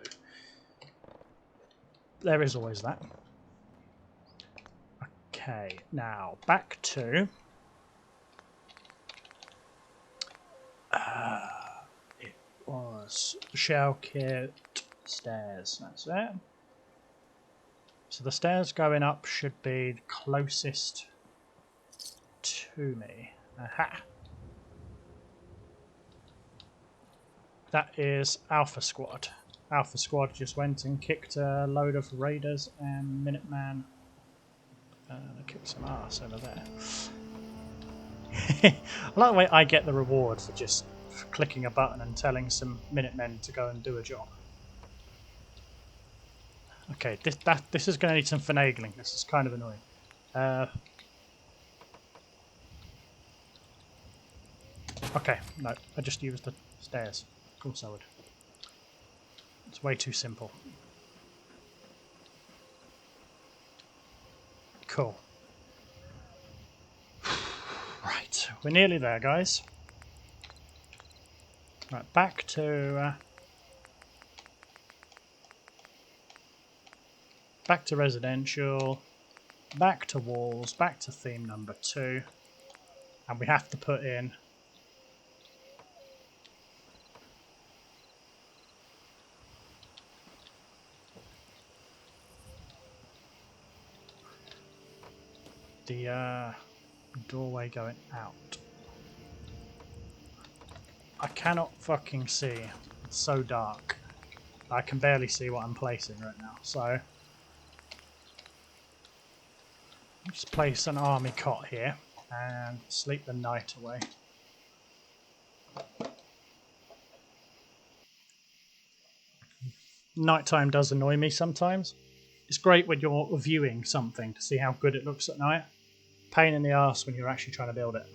there is always that. Okay, now back to... it was shell kit stairs. That's it. So the stairs going up should be closest to me. Aha! That is Alpha Squad. Alpha Squad just went and kicked a load of raiders and Minuteman. They kicked some ass over there. I like the way I get the reward for just clicking a button and telling some Minutemen to go and do a job. Okay, this is going to need some finagling. This is kind of annoying. Okay, no, I just used the stairs. Of course I would. It's way too simple. Cool. Right, we're nearly there, guys. Right, back to residential, back to walls, back to theme number 2, and we have to put in the doorway going out. I cannot fucking see. It's so dark. I can barely see what I'm placing right now. So just place an army cot here and sleep the night away. Nighttime does annoy me sometimes. It's great when you're viewing something to see how good it looks at night. Pain in the arse when you're actually trying to build it.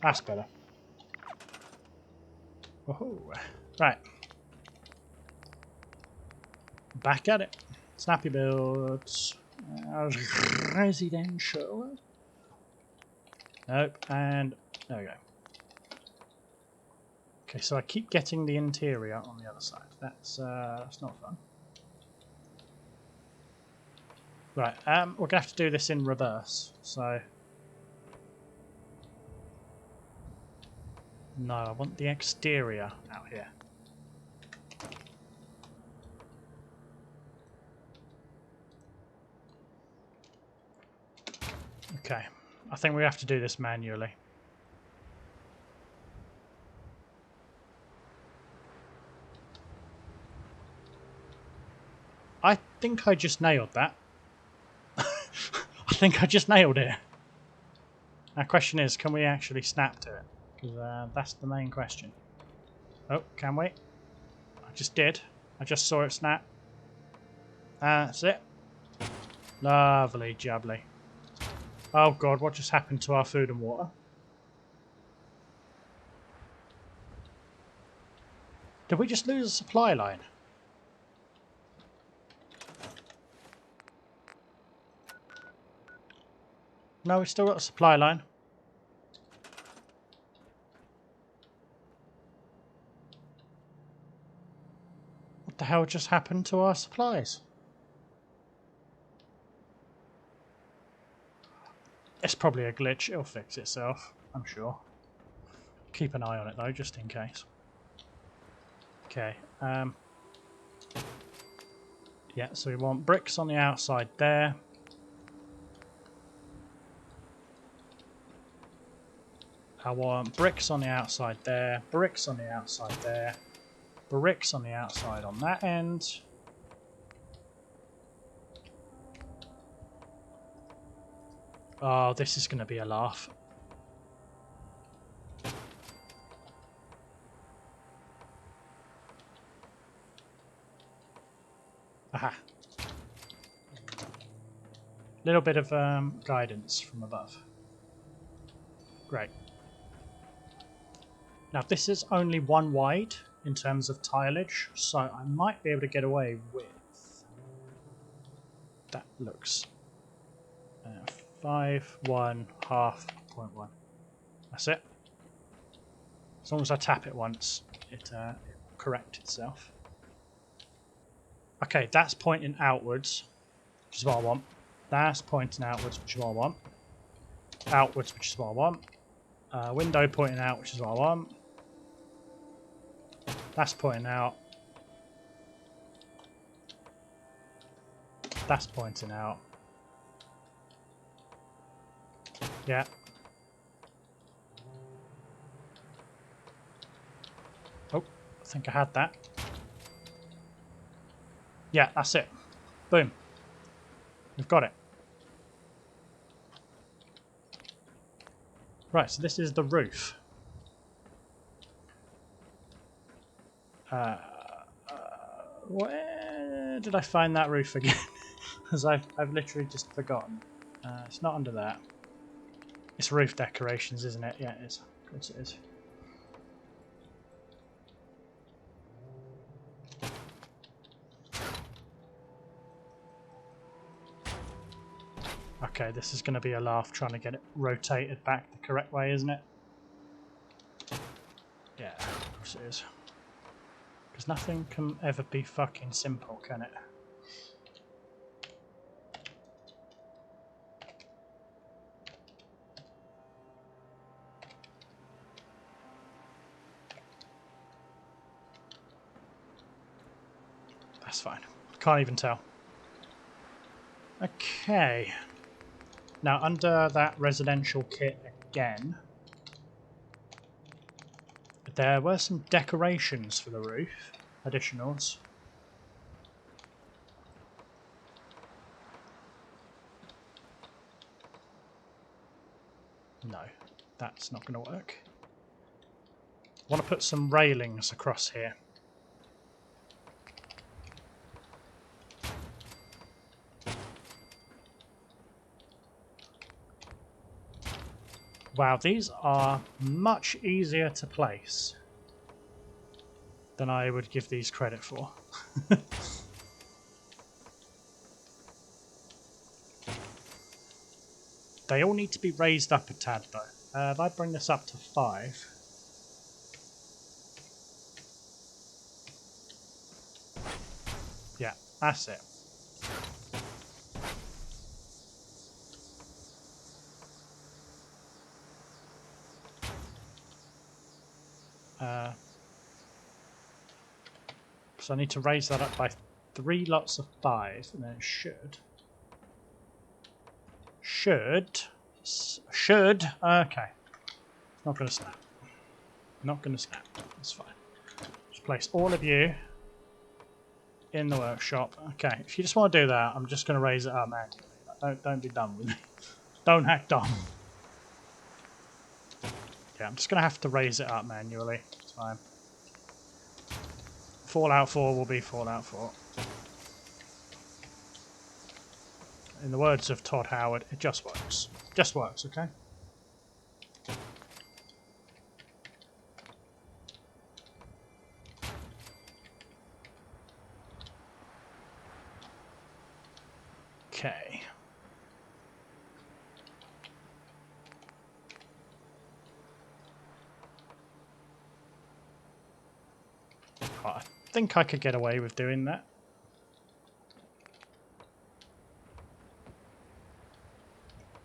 That's better. Woohoo. Right. Back at it. Snappy builds. Residential. Nope. And there we go. Okay, so I keep getting the interior on the other side. That's not fun. Right, we're going to have to do this in reverse, so... No, I want the exterior out here. Okay, I think we have to do this manually. I think I just nailed that. I think I just nailed it. Now, question is, can we actually snap to it? Because that's the main question. Oh, can we? I just did. I just saw it snap. That's it. Lovely jubbly. Oh god, what just happened to our food and water? Did we just lose a supply line? No, we still got a supply line. What the hell just happened to our supplies? It's probably a glitch. It'll fix itself, I'm sure. Keep an eye on it though, just in case. Okay. Yeah, so we want bricks on the outside there. I want bricks on the outside there, bricks on the outside there, bricks on the outside on that end. Oh, this is going to be a laugh. Aha. Little bit of guidance from above. Great. Now this is only one wide in terms of tileage, so I might be able to get away with... That looks... 5, 1, half, 0.1. That's it. As long as I tap it once, it will correct itself. Okay, that's pointing outwards, which is what I want. That's pointing outwards, which is what I want. Outwards, which is what I want. Window pointing out, which is what I want. That's pointing out. That's pointing out. Yeah. Oh, I think I had that. Yeah, that's it. Boom. We've got it. Right, so this is the roof. Where did I find that roof again? Because I've literally just forgotten. It's not under that. It's roof decorations, isn't it? Yeah, it is. Of course it is. Okay, this is going to be a laugh trying to get it rotated back the correct way, isn't it? Yeah, of course it is. Because nothing can ever be fucking simple, can it? That's fine. Can't even tell. Okay. Now, under that residential kit again, there were some decorations for the roof, additionals. No, that's not going to work. I want to put some railings across here. Wow, these are much easier to place than I would give these credit for. They all need to be raised up a tad though. If I bring this up to 5... Yeah, that's it. So I need to raise that up by 3 lots of 5, and then it should, okay. Not going to snap. Not going to snap. That's fine. Just place all of you in the workshop. Okay, if you just want to do that, I'm just going to raise it up manually. Don't be dumb with me. Don't act dumb. Yeah, I'm just going to have to raise it up manually. It's fine. Fallout 4 will be Fallout 4. In the words of Todd Howard, it just works. Just works, okay? Okay. Oh, I think I could get away with doing that.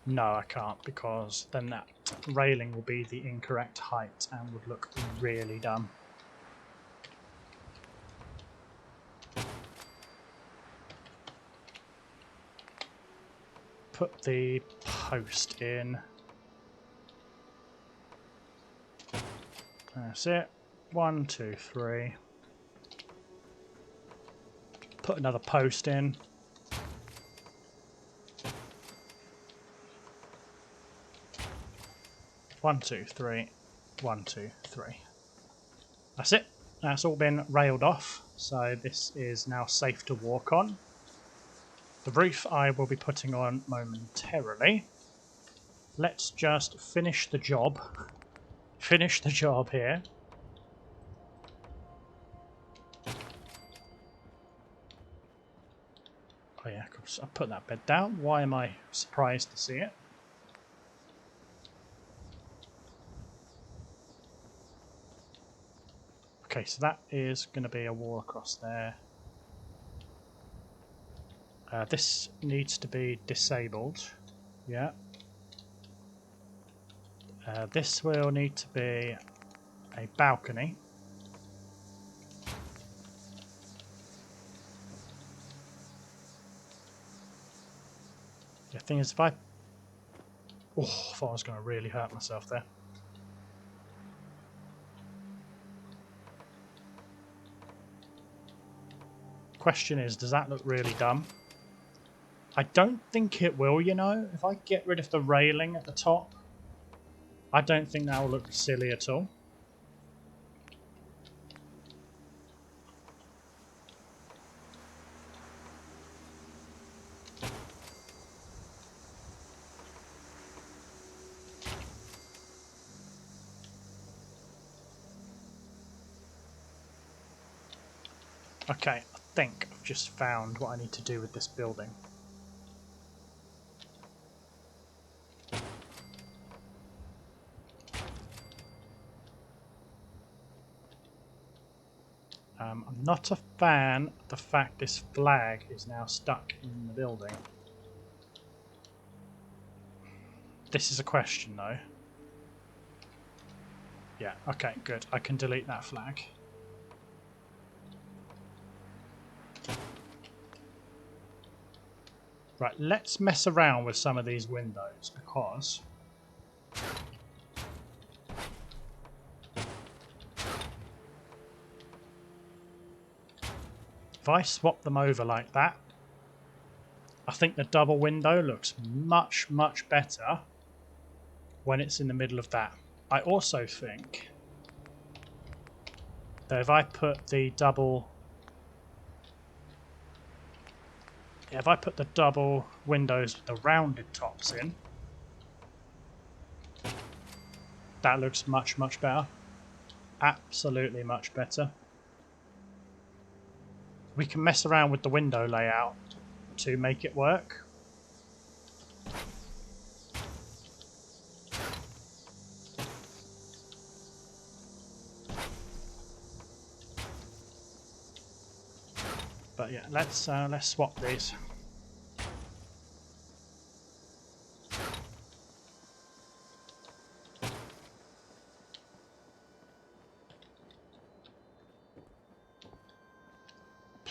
No, I can't, because then that railing will be the incorrect height and would look really dumb. Put the post in. That's it. 1, 2, 3. Put another post in. One, two, three. 1, 2, 3. That's it. That's all been railed off, so this is now safe to walk on. The roof I will be putting on momentarily. Let's just finish the job. Finish the job here. Oh yeah, of course. I put that bed down. Why am I surprised to see it? Okay, so that is going to be a wall across there. This needs to be disabled. Yeah. This will need to be a balcony. The thing is, if I... Oh, I thought I was going to really hurt myself there. Question is, does that look really dumb? I don't think it will, you know. If I get rid of the railing at the top, I don't think that will look silly at all. Okay, I think I've just found what I need to do with this building. I'm not a fan of the fact this flag is now stuck in the building. This is a question though. Yeah, okay, good. I can delete that flag. Right, let's mess around with some of these windows because if I swap them over like that, I think the double window looks much, much better when it's in the middle of that. I also think that if I put the double... if I put the double windows with the rounded tops in, that looks much, much better. Absolutely much better. We can mess around with the window layout to make it work. But yeah, let's swap these.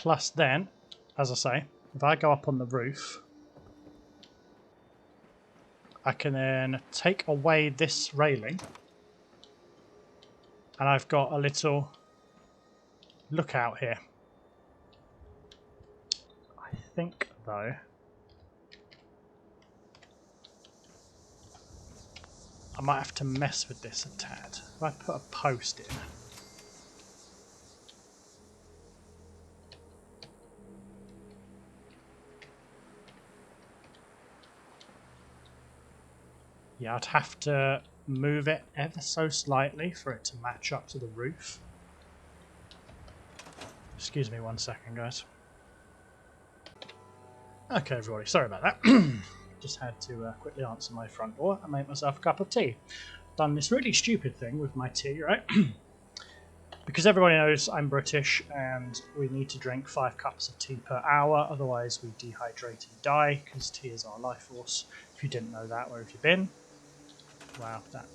Plus then, as I say, if I go up on the roof, I can then take away this railing, and I've got a little lookout here. I think, though, I might have to mess with this a tad. If I put a post in, yeah, I'd have to move it ever so slightly for it to match up to the roof. Excuse me 1 second, guys. Okay, everybody, sorry about that. Just had to quickly answer my front door and make myself a cup of tea. Done this really stupid thing with my tea, right? Because everybody knows I'm British and we need to drink 5 cups of tea per hour, otherwise we dehydrate and die, because tea is our life force. If you didn't know that, where have you been? Wow, that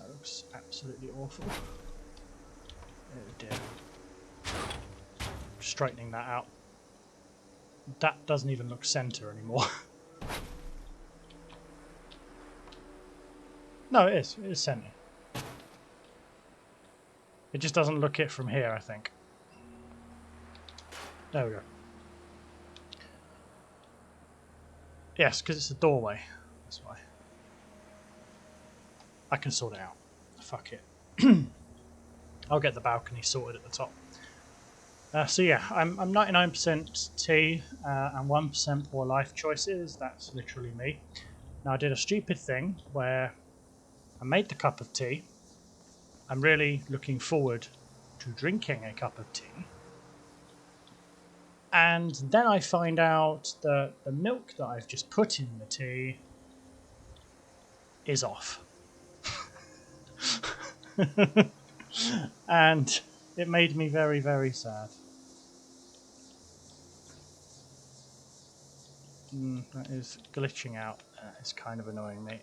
looks absolutely awful. Oh dear. Straightening that out. That doesn't even look centre anymore. No, it is. It is centre. It just doesn't look it from here, I think. There we go. Yes, because it's a doorway. That's why. I can sort it out. Fuck it. I'll get the balcony sorted at the top. So yeah, I'm 99% tea and 1% poor life choices. That's literally me. Now I did a stupid thing where I made the cup of tea. I'm really looking forward to drinking a cup of tea. And then I find out that the milk that I've just put in the tea is off. And it made me very, very sad. That is glitching out. It's kind of annoying me.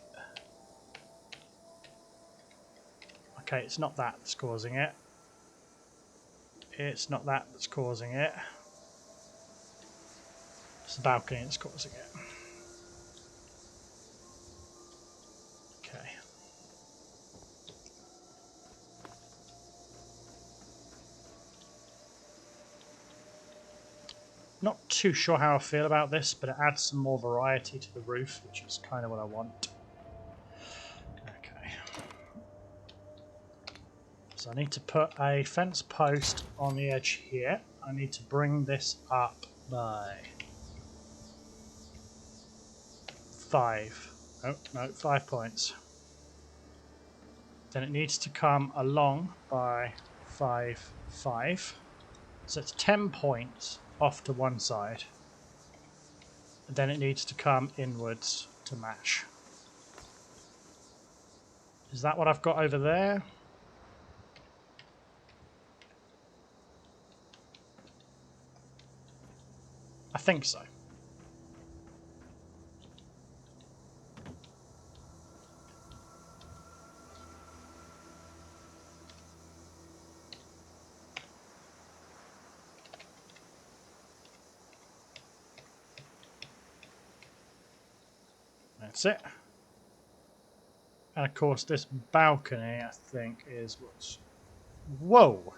Okay, it's not that that's causing it. It's not that that's causing it. It's the balcony that's causing it. Okay. Not too sure how I feel about this, but it adds some more variety to the roof, which is kind of what I want. Okay. So I need to put a fence post on the edge here. I need to bring this up by 5. Oh, no, 5 points. Then it needs to come along by 5, 5. So it's 10 points off to one side. And then it needs to come inwards to match. Is that what I've got over there? I think so. That's it. And of course this balcony, I think, is what's... Whoa!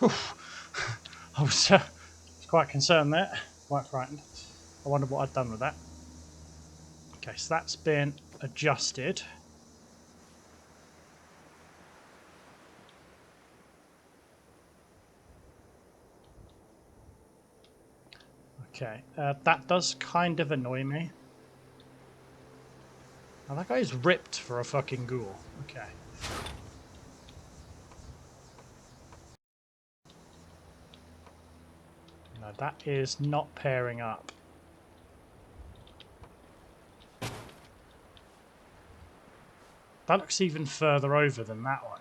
I was quite concerned there, quite frightened. I wondered what I'd done with that. Okay, so that's been adjusted. Okay, that does kind of annoy me. Now that guy's ripped for a fucking ghoul. Okay. No, that is not pairing up. That looks even further over than that one.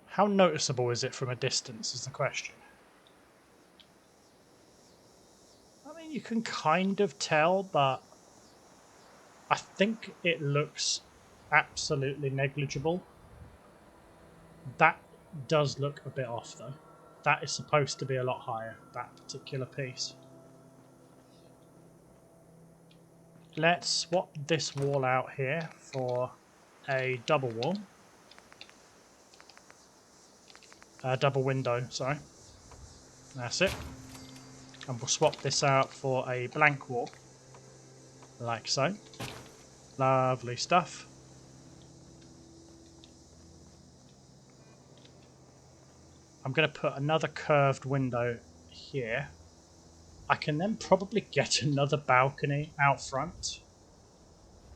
How noticeable is it from a distance is the question. can kind of tell, but I think it looks absolutely negligible. That does look a bit off though. That is supposed to be a lot higher, that particular piece. Let's swap this wall out here for a double wall. Double window, sorry. That's it. And we'll swap this out for a blank wall, like so. Lovely stuff. I'm going to put another curved window here. I can then probably get another balcony out front.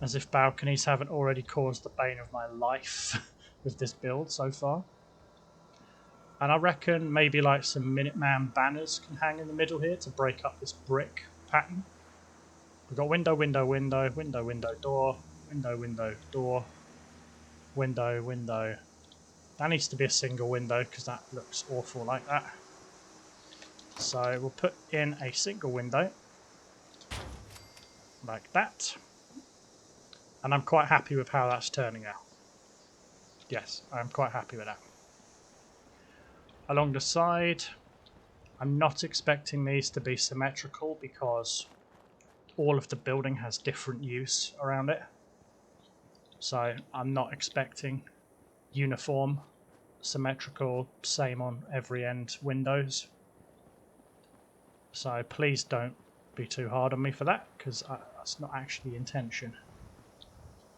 As if balconies haven't already caused the bane of my life with this build so far. And I reckon maybe like some Minutemen banners can hang in the middle here to break up this brick pattern. We've got window, window, window, window, window, door, window, window, door, window, window. That needs to be a single window because that looks awful like that. So we'll put in a single window like that. And I'm quite happy with how that's turning out. Yes, I'm quite happy with that. Along the side, I'm not expecting these to be symmetrical because all of the building has different use around it. So I'm not expecting uniform, symmetrical, same on every end windows. So please don't be too hard on me for that, because that's not actually the intention.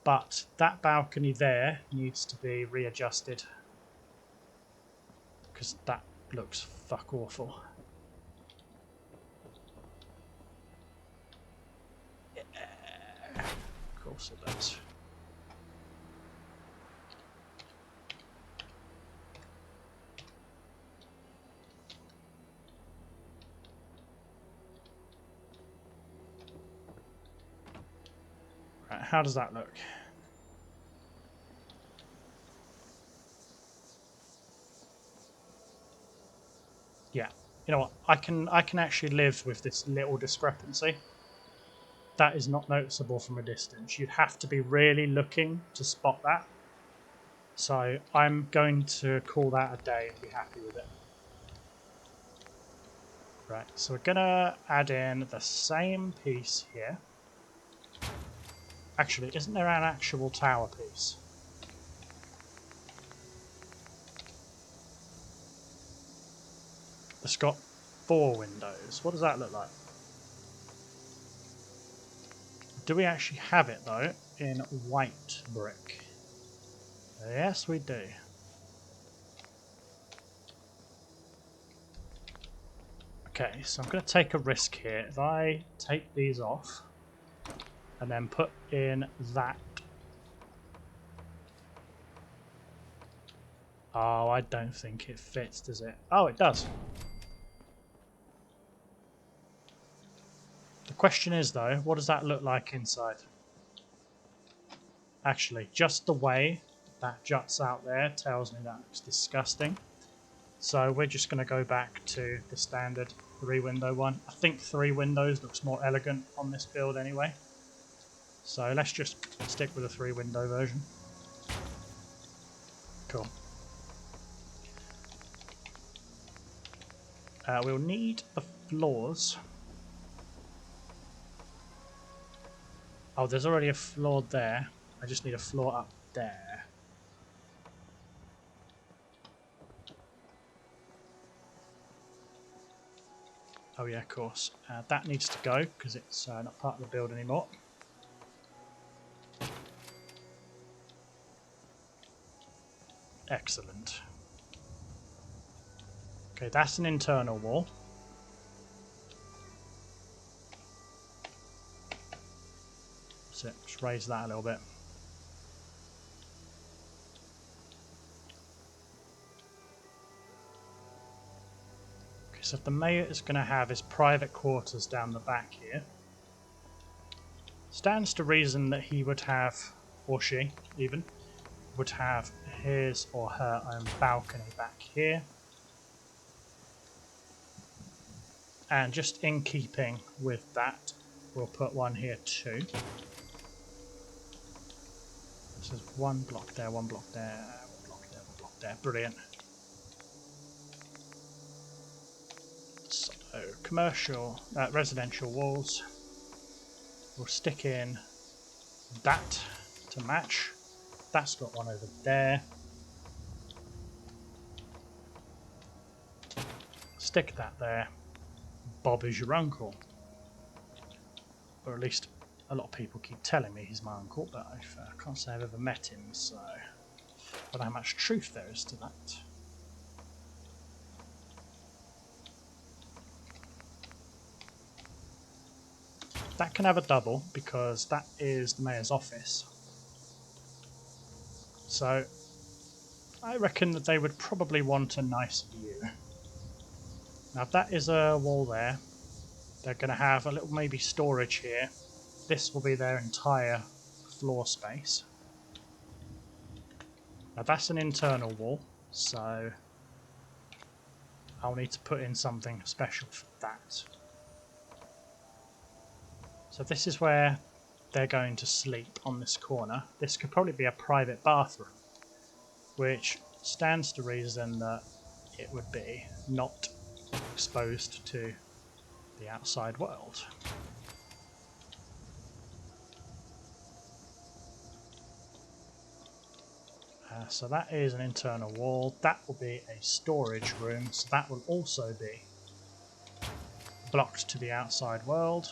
But that balcony there needs to be readjusted, because that looks fuck awful. Yeah. Of course it does. Right, how does that look? Yeah, you know what? I can actually live with this little discrepancy. That is not noticeable from a distance. You'd have to be really looking to spot that. So I'm going to call that a day and be happy with it. Right, so we're gonna add in the same piece here. Actually, isn't there an actual tower piece? It's got 4 windows. What does that look like? Do we actually have it though in white brick? Yes, we do. Okay, so I'm going to take a risk here. If I take these off and then put in that. Oh, I don't think it fits, does it? Oh, it does. The question is though, what does that look like inside? Actually, just the way that juts out there tells me that looks disgusting. So we're just going to go back to the standard 3-window one. I think 3 windows looks more elegant on this build anyway. So let's just stick with the 3-window version. Cool. We'll need the floors. Oh, there's already a floor there. I just need a floor up there. Oh yeah, of course. That needs to go because it's not part of the build anymore. Excellent. Okay, that's an internal wall. So just raise that a little bit. Okay, so the mayor is going to have his private quarters down the back here. Stands to reason that he would have, or she even, would have his or her own balcony back here. And just in keeping with that, we'll put one here too. This is one block there, one block there, one block there, one block there. Brilliant. So, commercial, residential walls. We'll stick in that to match. That's got one over there. Stick that there. Bob is your uncle. Or at least a lot of people keep telling me he's my uncle, but I can't say I've ever met him, so I don't know how much truth there is to that. That can have a double because that is the mayor's office. So I reckon that they would probably want a nice view. Now if that is a wall there, they're going to have a little maybe storage here. This will be their entire floor space. Now that's an internal wall, so I'll need to put in something special for that. So this is where they're going to sleep on this corner. This could probably be a private bathroom, which stands to reason that it would be not exposed to the outside world. So that is an internal wall. That will be a storage room, so that will also be blocked to the outside world.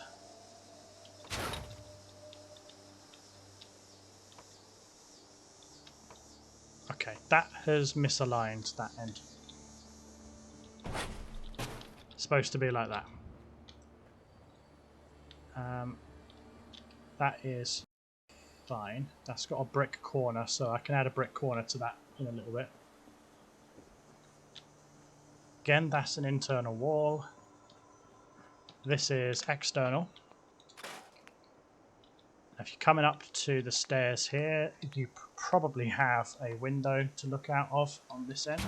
Okay, that has misaligned that end. It's supposed to be like that. That is fine. That's got a brick corner, so I can add a brick corner to that in a little bit. Again, that's an internal wall. This is external. If you're coming up to the stairs here, you probably have a window to look out of on this end.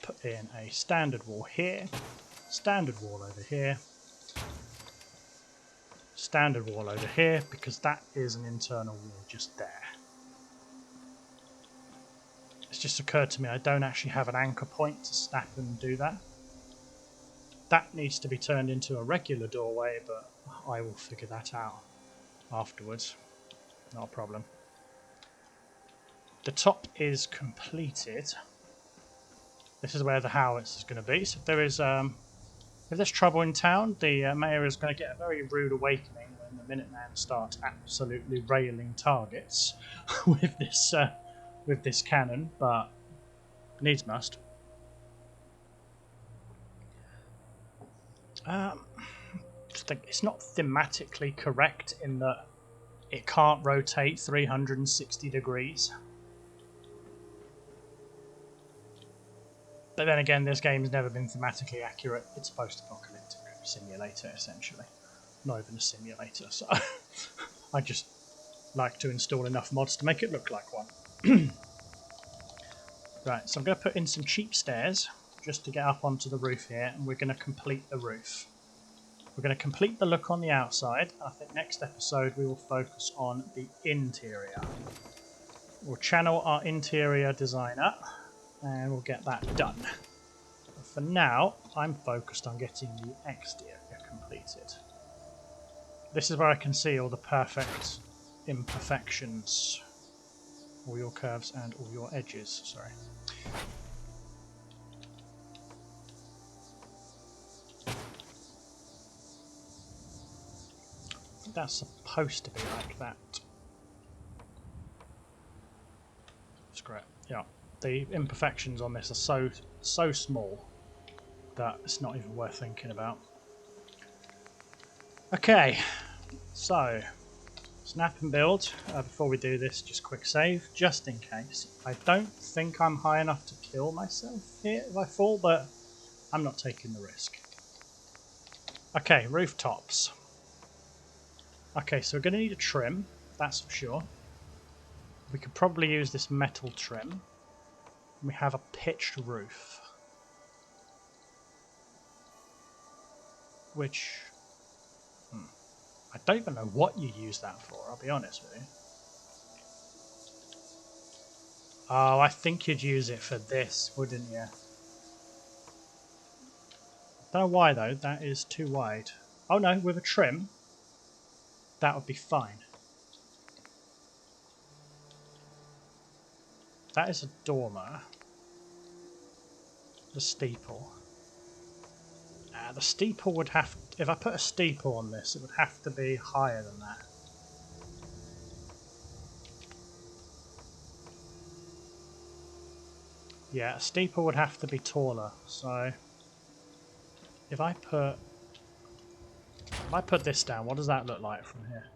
Put in a standard wall here, standard wall over here, standard wall over here, because that is an internal wall just there. It's just occurred to me I don't actually have an anchor point to snap and do that. That needs to be turned into a regular doorway, but I will figure that out afterwards. Not a problem. The top is completed. This is where the howitzer is going to be. So if there is if there's trouble in town, the mayor is going to get a very rude awakening when the Minutemen start absolutely railing targets with this cannon, but needs must. Just think it's not thematically correct in that it can't rotate 360 degrees. But then again, this game's never been thematically accurate. It's a post-apocalyptic simulator, essentially. Not even a simulator, so I just like to install enough mods to make it look like one. Right, so I'm going to put in some cheap stairs just to get up onto the roof here, and we're going to complete the roof. We're going to complete the look on the outside. I think next episode we will focus on the interior. We'll channel our interior designer and we'll get that done. But for now, I'm focused on getting the exterior completed. This is where I can see all the perfect imperfections. All your curves and all your edges, sorry. That's supposed to be like that. Screw it. Yeah, the imperfections on this are so small that it's not even worth thinking about. Okay, so snap and build. Before we do this, just quick save, just in case. I don't think I'm high enough to kill myself here if I fall, but I'm not taking the risk. Okay, rooftops. Okay, so we're going to need a trim, that's for sure. We could probably use this metal trim. We have a pitched roof, which I don't even know what you use that for, I'll be honest with you. Oh, I think you'd use it for this, wouldn't you? Don't know why though, that is too wide. Oh no, with a trim, that would be fine. That is a dormer. The steeple. The steeple would have... If I put a steeple on this, it would have to be higher than that. Yeah, a steeple would have to be taller, so... If I put this down, what does that look like from here?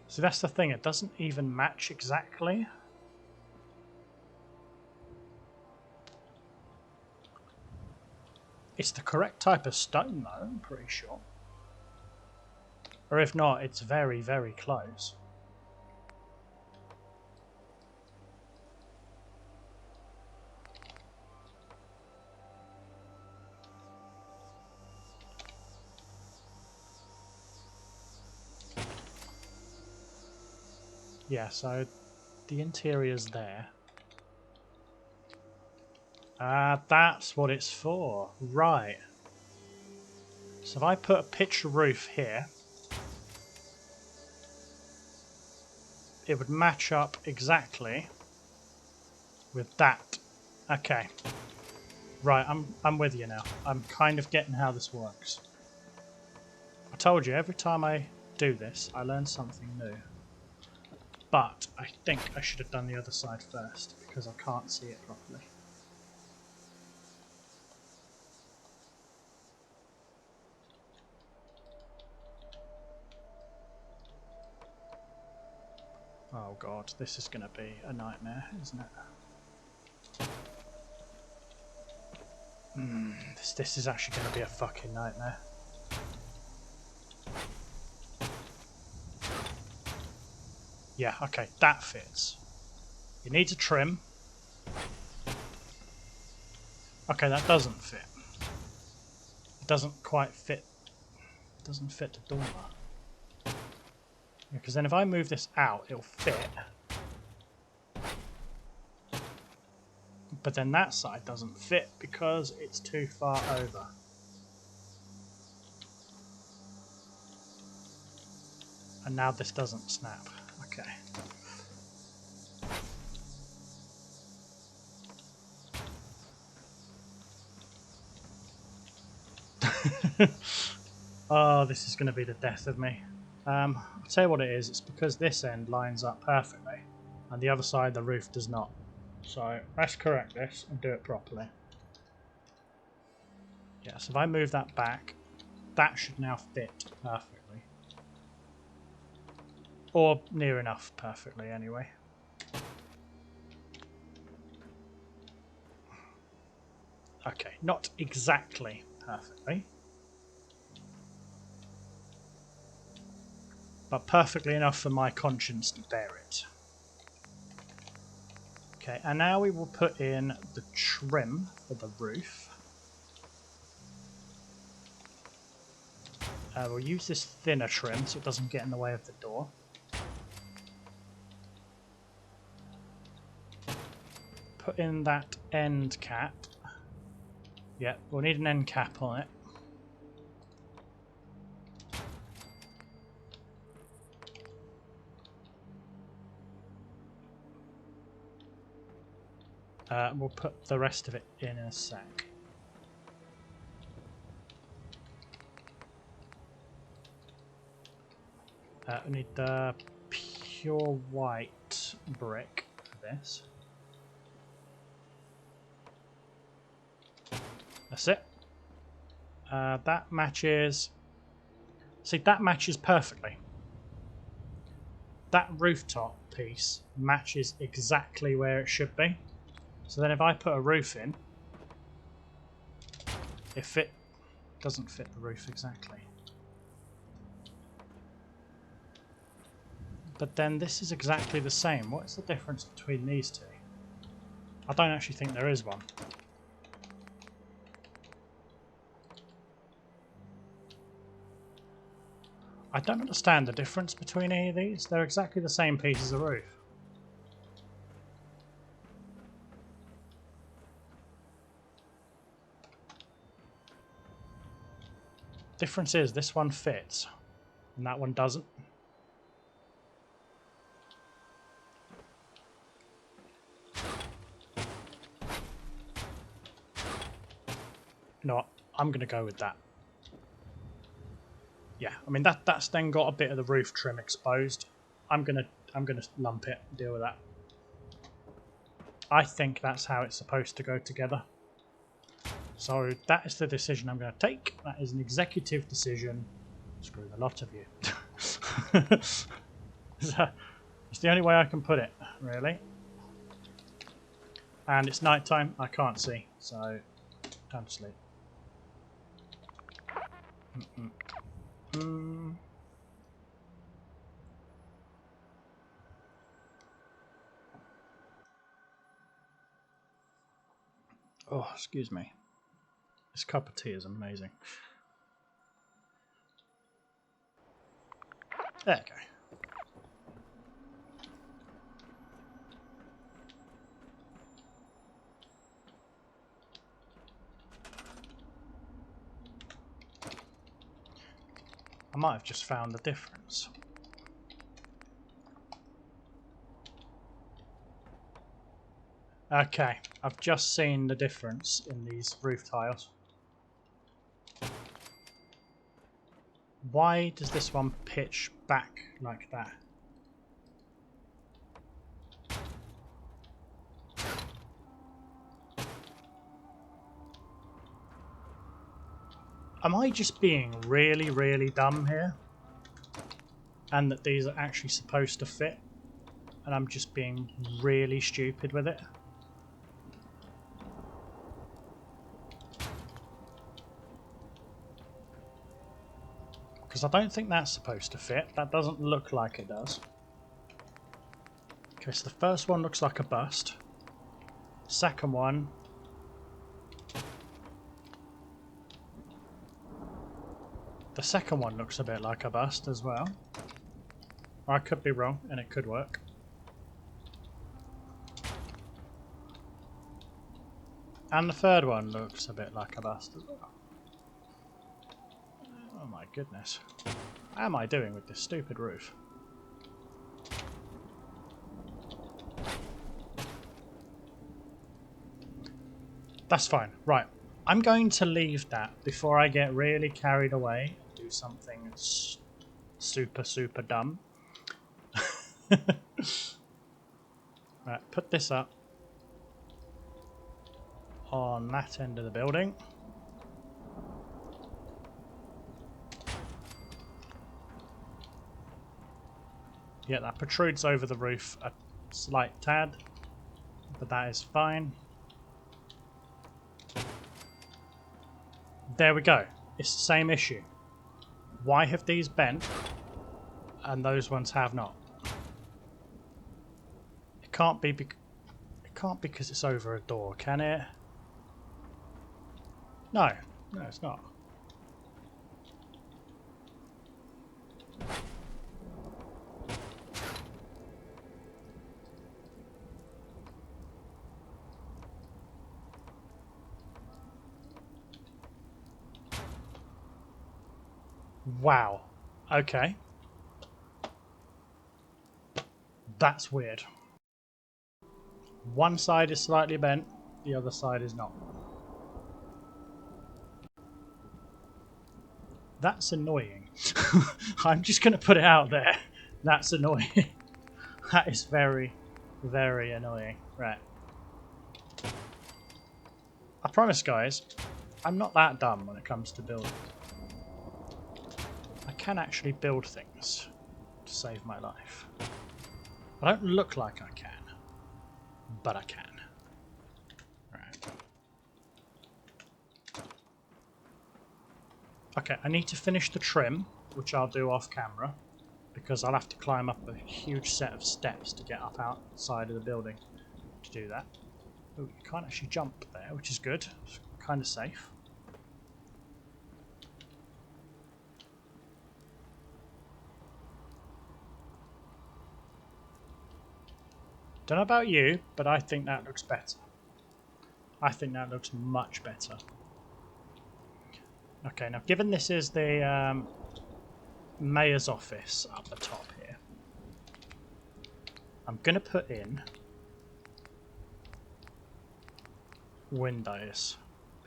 So that's the thing, it doesn't even match exactly. It's the correct type of stone though, I'm pretty sure. Or if not, it's very, very close. Yeah, so the interior's there. That's what it's for. Right. So if I put a pitched roof here, it would match up exactly with that. Okay. Right, I'm with you now. I'm kind of getting how this works. I told you, every time I do this, I learn something new. But I think I should have done the other side first, because I can't see it properly. Oh god, this is going to be a nightmare, isn't it? This is actually going to be a fucking nightmare. Yeah, okay, that fits. It needs a trim. Okay, that doesn't fit. It doesn't quite fit. It doesn't fit the dormer. Because then if I move this out, it'll fit. But then that side doesn't fit because it's too far over. And now this doesn't snap. Okay. Oh, this is going to be the death of me. I'll tell you what it is. It's because this end lines up perfectly and the other side, the roof, does not. So let's correct this and do it properly. Yeah, so if I move that back, that should now fit perfectly. Or near enough perfectly anyway. Okay, not exactly perfectly. But perfectly enough for my conscience to bear it. Okay, and now we will put in the trim for the roof. We'll use this thinner trim so it doesn't get in the way of the door. Put in that end cap. Yeah, we'll need an end cap on it. We'll put the rest of it in a sec. We need the pure white brick for this. That's it. That matches... See, that matches perfectly. That rooftop piece matches exactly where it should be. So then if I put a roof in, doesn't fit the roof exactly. But then this is exactly the same. What is the difference between these two? I don't actually think there is one. I don't understand the difference between any of these. They're exactly the same pieces of roof. Difference is this one fits and that one doesn't. You know what? I'm going to go with that. Yeah, I mean that's then got a bit of the roof trim exposed. I'm gonna lump it, deal with that. I think that's how it's supposed to go together. So that is the decision I'm going to take. That is an executive decision. Screw the lot of you. It's the only way I can put it, really. And it's night time. I can't see, so time to sleep. Oh, excuse me. This cup of tea is amazing. There we go. I might have just found the difference. Okay, I've just seen the difference in these roof tiles. Why does this one pitch back like that? Am I just being really, really dumb here? And that these are actually supposed to fit? And I'm just being really stupid with it? Because I don't think that's supposed to fit. That doesn't look like it does. Okay, so the first one looks like a bust. Second one... The second one looks a bit like a bust as well. Or I could be wrong, and it could work. And the third one looks a bit like a bust as well. Oh my goodness. How am I doing with this stupid roof? That's fine. Right. I'm going to leave that before I get really carried away and do something super, super dumb. Right, put this up on that end of the building. Yeah, that protrudes over the roof a slight tad, but that is fine. There we go. It's the same issue. Why have these bent and those ones have not? It can't be because it's over a door, can it? No, it's not. Wow. Okay. That's weird. One side is slightly bent, the other side is not. That's annoying. I'm just going to put it out there. That's annoying. That is very, very annoying. Right. I promise, guys, I'm not that dumb when it comes to building. I can actually build things to save my life. I don't look like I can, but I can. Right. Okay, I need to finish the trim, which I'll do off camera, because I'll have to climb up a huge set of steps to get up outside of the building to do that. Oh, you can't actually jump there, which is good. It's kind of safe. Don't know about you, but I think that looks better. I think that looks much better. Okay, now given this is the mayor's office up the top here, I'm going to put in windows.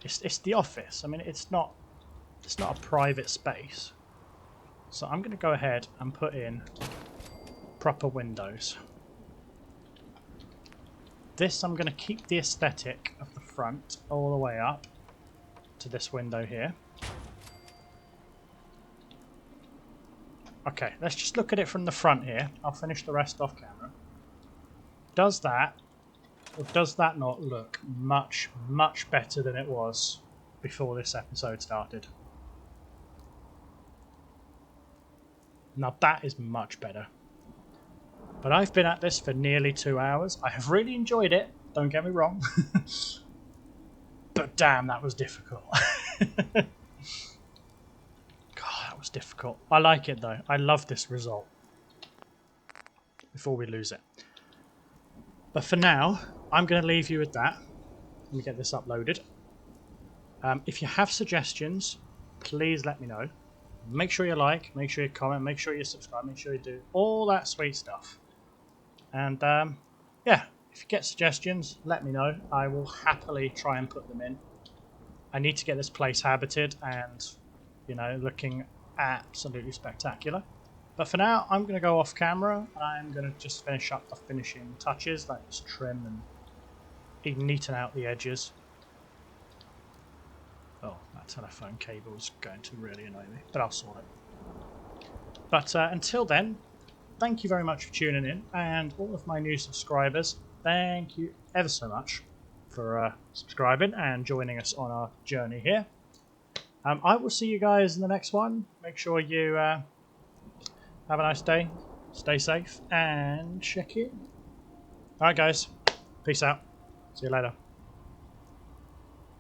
It's the office. I mean, it's not a private space. So I'm going to go ahead and put in proper windows. This, I'm going to keep the aesthetic of the front all the way up to this window here. Okay, let's just look at it from the front here. I'll finish the rest off camera. Does that, or does that not look much, much better than it was before this episode started? Now that is much better. But I've been at this for nearly 2 hours. I have really enjoyed it, don't get me wrong. But damn, that was difficult. God, that was difficult. I like it though. I love this result. Before we lose it. But for now, I'm going to leave you with that. Let me get this uploaded. If you have suggestions, please let me know. Make sure you like, make sure you comment, make sure you subscribe, make sure you do all that sweet stuff. And yeah, if you get suggestions, let me know. I will happily try and put them in. I need to get this place habited and, you know, looking absolutely spectacular. But for now, I'm going to go off camera. I'm going to just finish up the finishing touches, like this trim and neaten out the edges. Oh, that telephone cable is going to really annoy me, but I'll sort it. But until then, thank you very much for tuning in, and all of my new subscribers, thank you ever so much for subscribing and joining us on our journey here. I will see you guys in the next one. Make sure you have a nice day, stay safe, and check in. Alright guys, peace out. See you later.